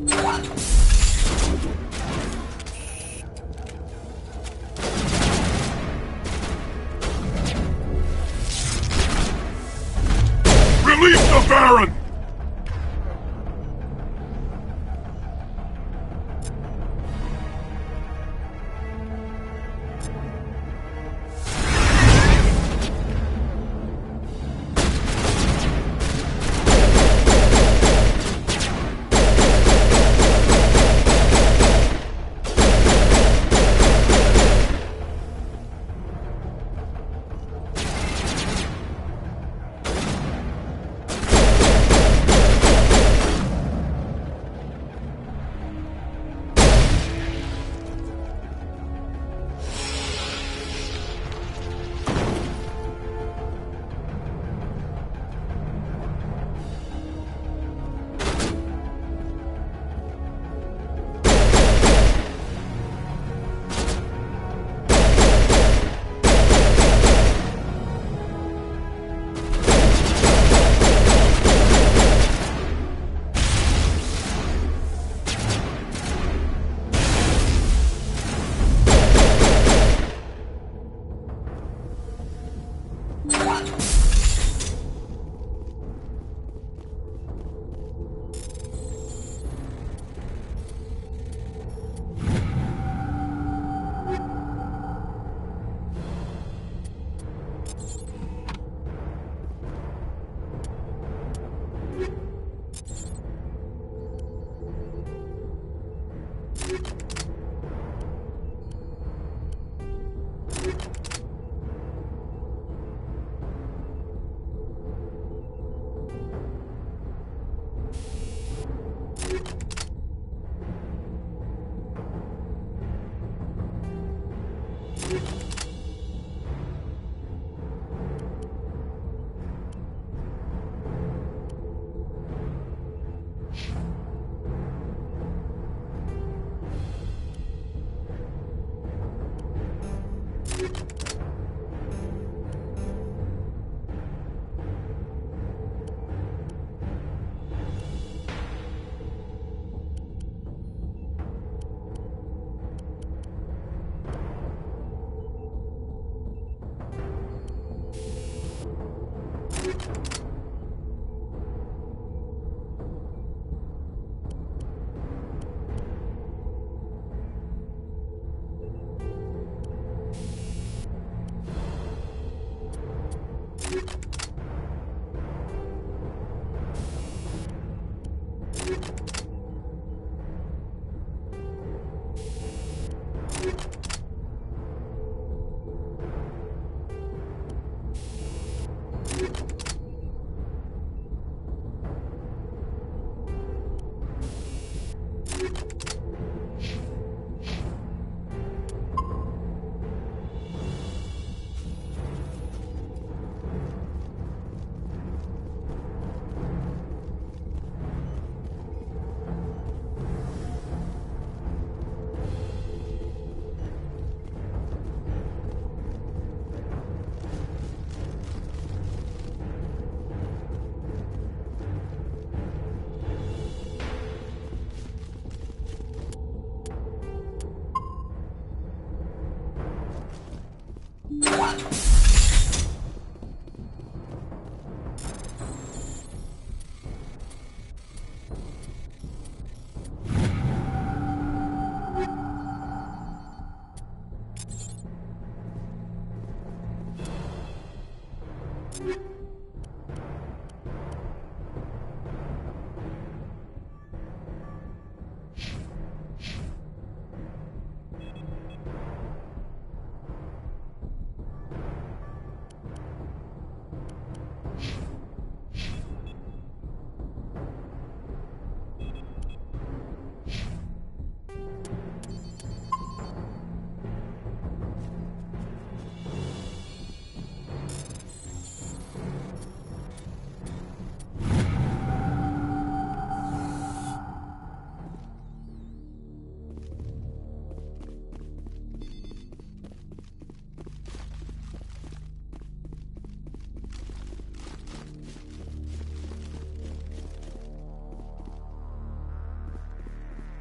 Release the Baron!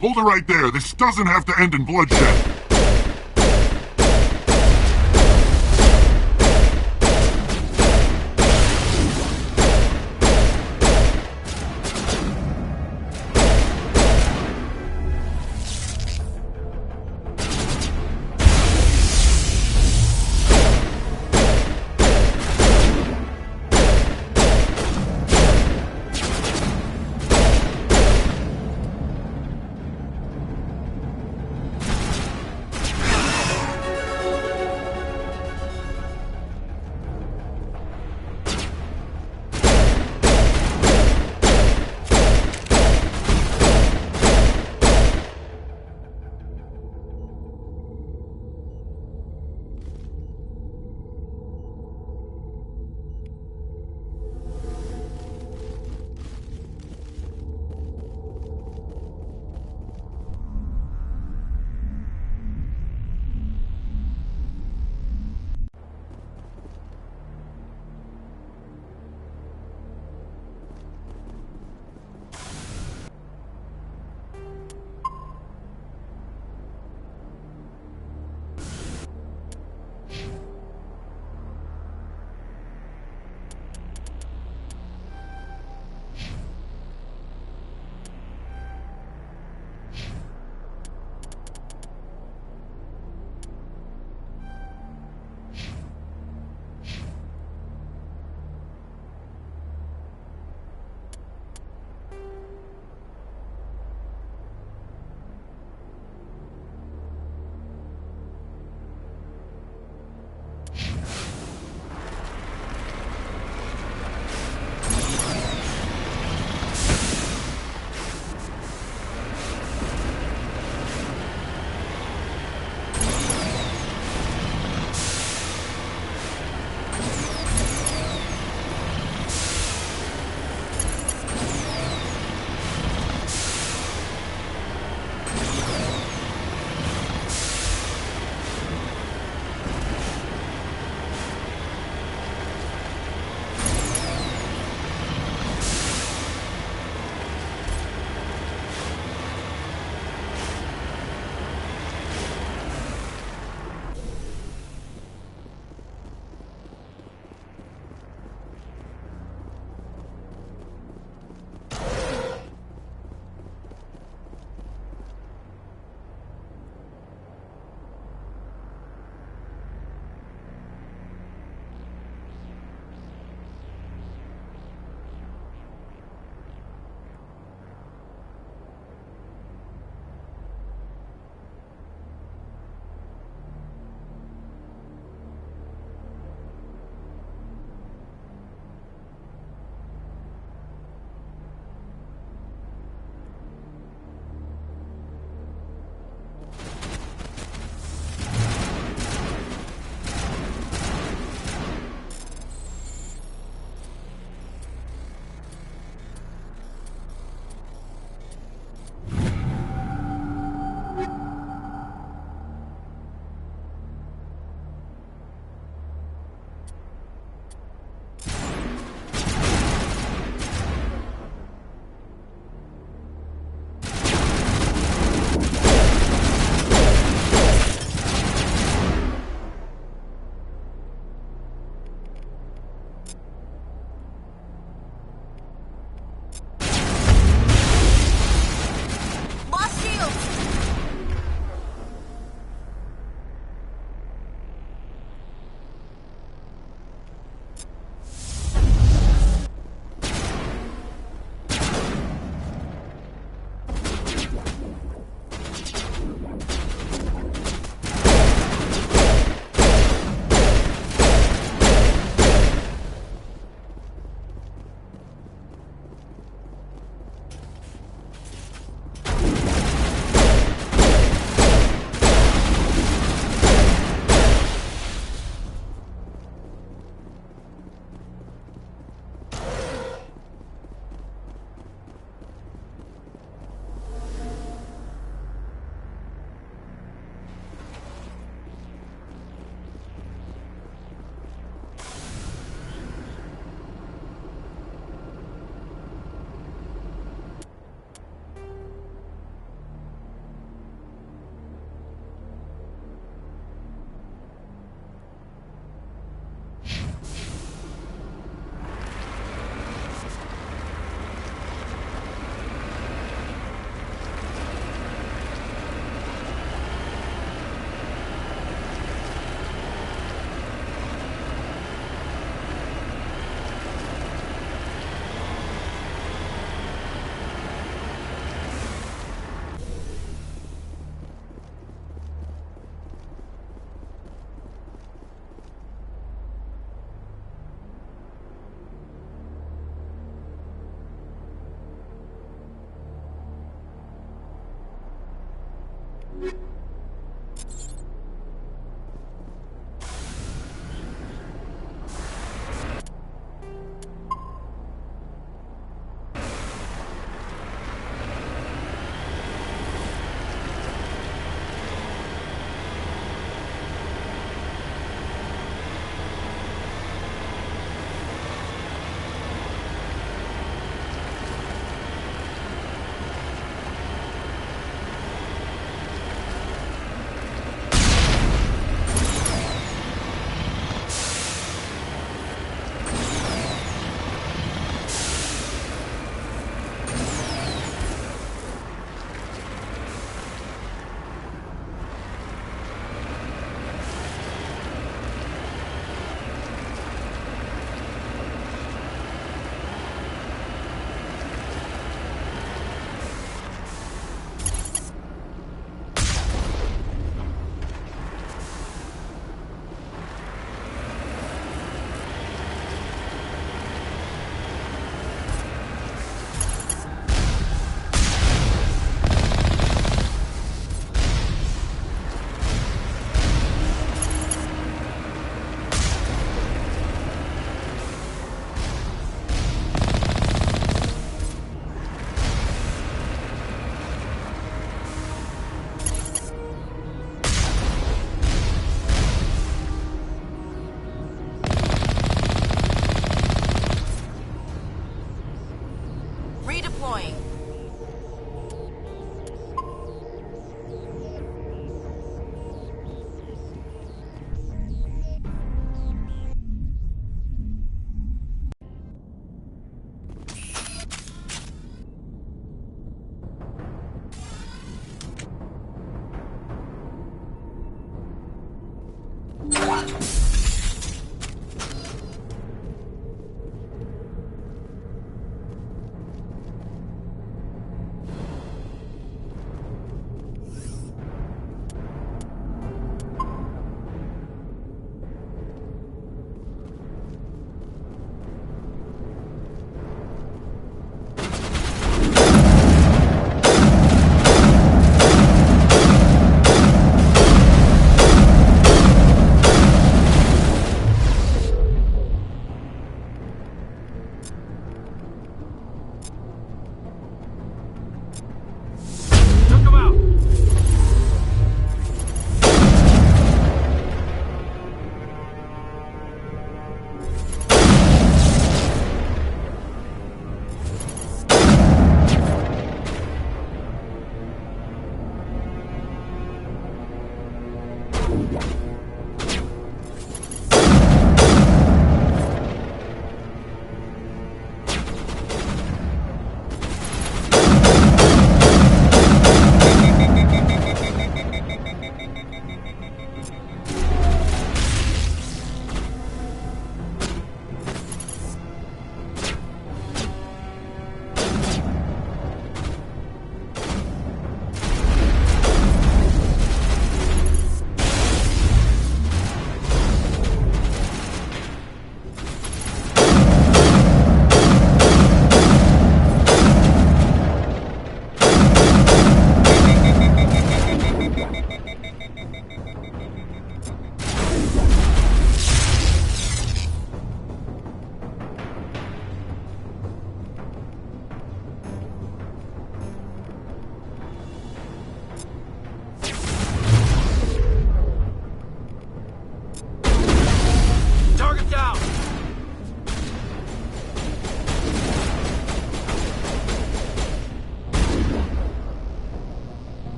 Hold it right there. This doesn't have to end in bloodshed.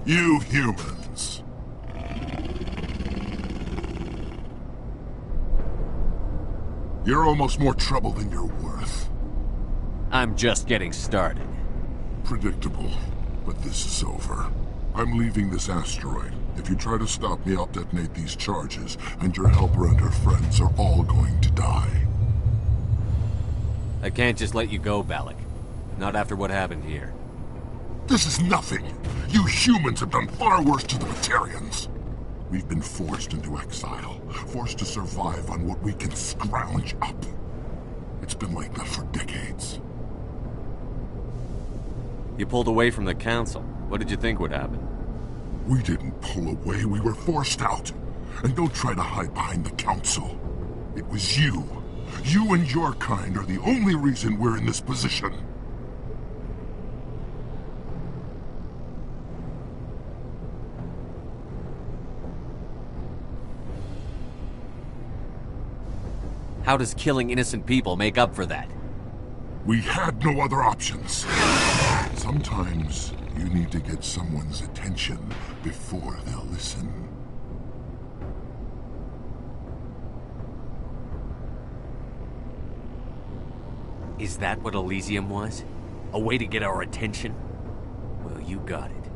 You humans. You're almost more trouble than you're worth. I'm just getting started. Predictable, but this is over. I'm leaving this asteroid. If you try to stop me, I'll detonate these charges, and your helper and her friends are all going to die. I can't just let you go, Biotic. Not after what happened here. This is nothing. You humans have done far worse to the Batarians. We've been forced into exile, forced to survive on what we can scrounge up. It's been like that for decades. You pulled away from the Council. What did you think would happen? We didn't pull away, we were forced out. And don't try to hide behind the Council. It was you. You and your kind are the only reason we're in this position. How does killing innocent people make up for that? We had no other options. Sometimes you need to get someone's attention before they'll listen. Is that what Elysium was? A way to get our attention? Well, you got it.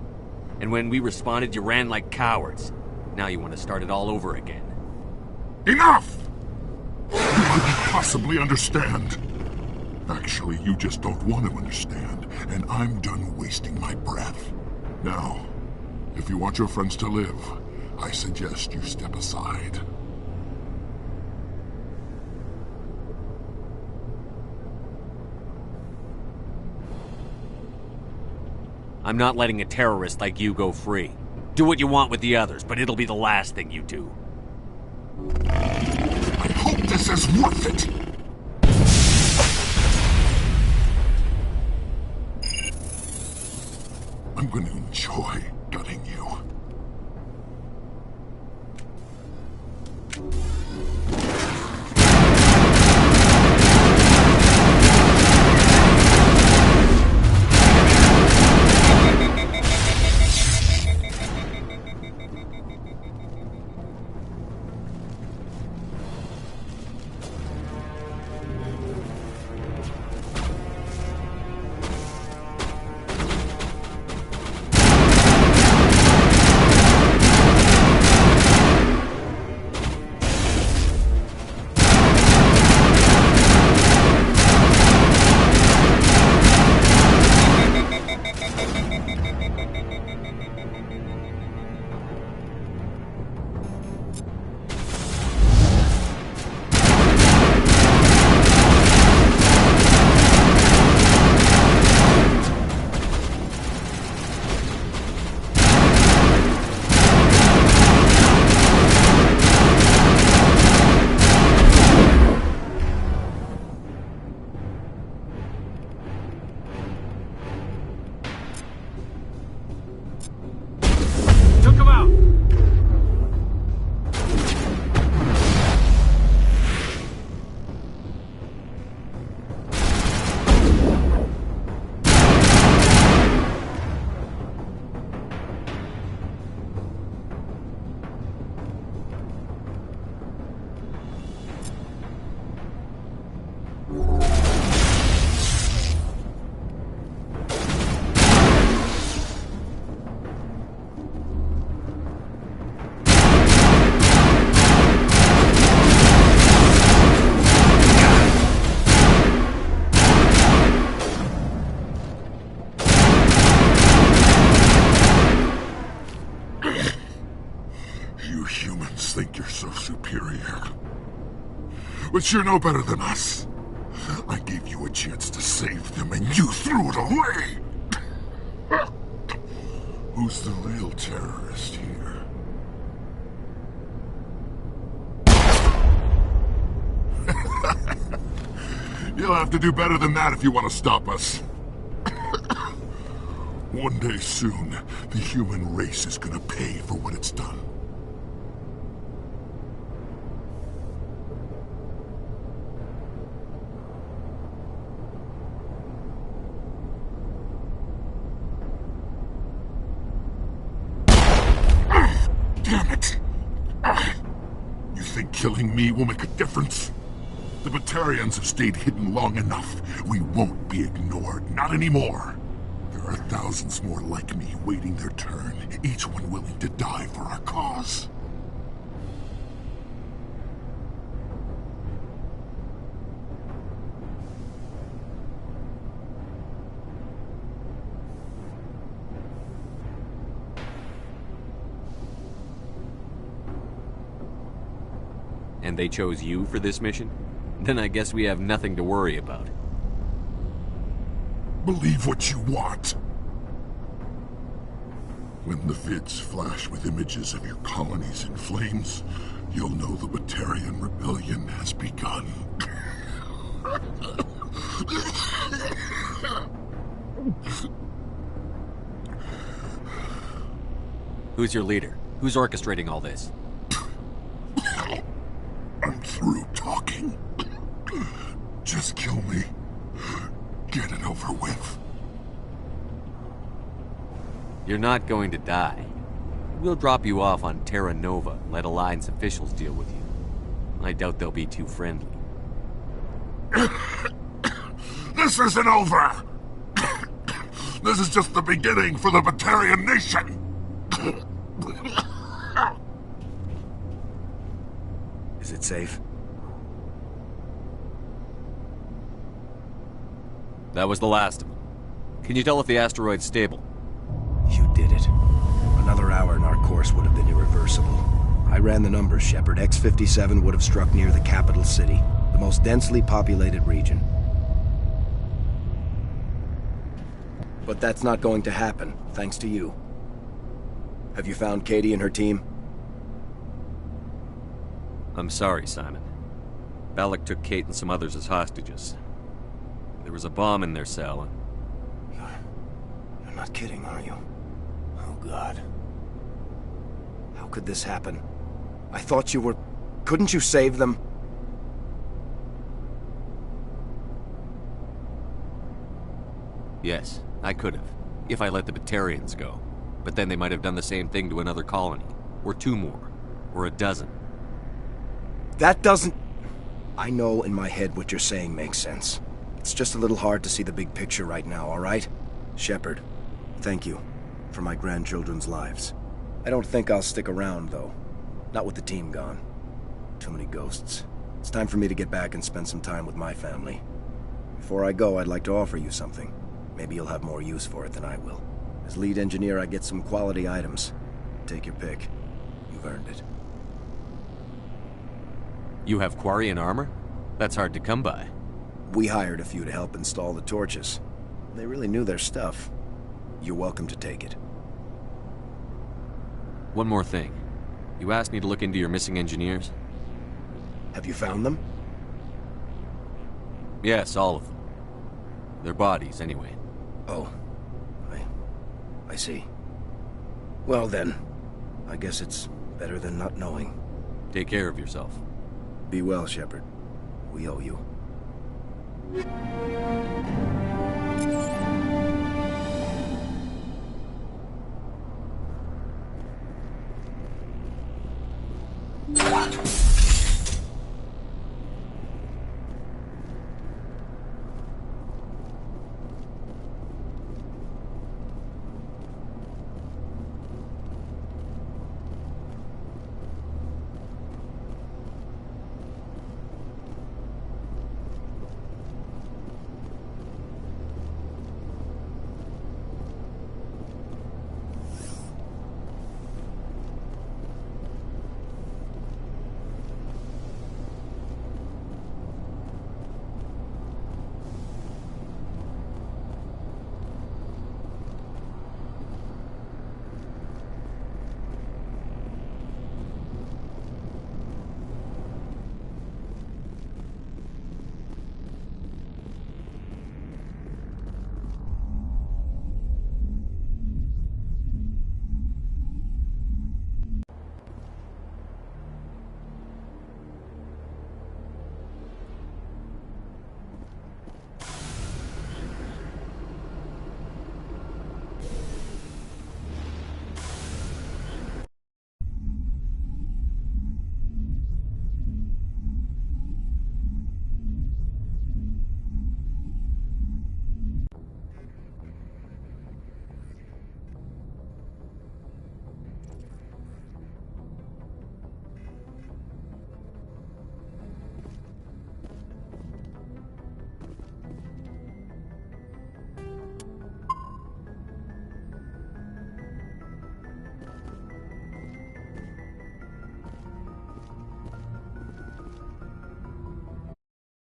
And when we responded, you ran like cowards. Now you want to start it all over again. Enough! You couldn't possibly understand. Actually, you just don't want to understand, and I'm done wasting my breath. Now, if you want your friends to live, I suggest you step aside. I'm not letting a terrorist like you go free. Do what you want with the others, but it'll be the last thing you do. I hope this is worth it! I'm going to enjoy gutting you. But you're no better than us. I gave you a chance to save them, and you threw it away! Who's the real terrorist here? You'll have to do better than that if you want to stop us. One day soon, the human race is gonna pay for what it's done. killing me will make a difference? The Batarians have stayed hidden long enough. We won't be ignored, not anymore. There are thousands more like me waiting their turn, each one willing to die for our cause. And they chose you for this mission? Then I guess we have nothing to worry about. Believe what you want. When the vids flash with images of your colonies in flames, you'll know the Batarian rebellion has begun. Who's your leader? Who's orchestrating all this? I'm through talking. Just kill me. Get it over with. You're not going to die. We'll drop you off on Terra Nova and let Alliance officials deal with you. I doubt they'll be too friendly. This isn't over! This is just the beginning for the Batarian nation! Is it safe? That was the last of them. Can you tell if the asteroid's stable? You did it. Another hour and our course would have been irreversible. I ran the numbers, Shepard. X-57 would have struck near the capital city, the most densely populated region. But that's not going to happen, thanks to you. Have you found Katie and her team? I'm sorry, Simon. Biotic took Kate and some others as hostages. There was a bomb in their cell and... You're not kidding, are you? Oh, God. How could this happen? I thought you were... Couldn't you save them? Yes, I could have. If I let the Batarians go. But then they might have done the same thing to another colony. Or two more. Or a dozen. That doesn't... I know in my head what you're saying makes sense. It's just a little hard to see the big picture right now, all right? Shepard, thank you for my grandchildren's lives. I don't think I'll stick around, though. Not with the team gone. Too many ghosts. It's time for me to get back and spend some time with my family. Before I go, I'd like to offer you something. Maybe you'll have more use for it than I will. As lead engineer, I get some quality items. Take your pick. You've earned it. You have Quarian armor? That's hard to come by. We hired a few to help install the torches. They really knew their stuff. You're welcome to take it. One more thing. You asked me to look into your missing engineers? Have you found them? Yes, all of them. Their bodies, anyway. Oh. I see. Well then, I guess it's better than not knowing. Take care of yourself. Be well, Shepard. We owe you.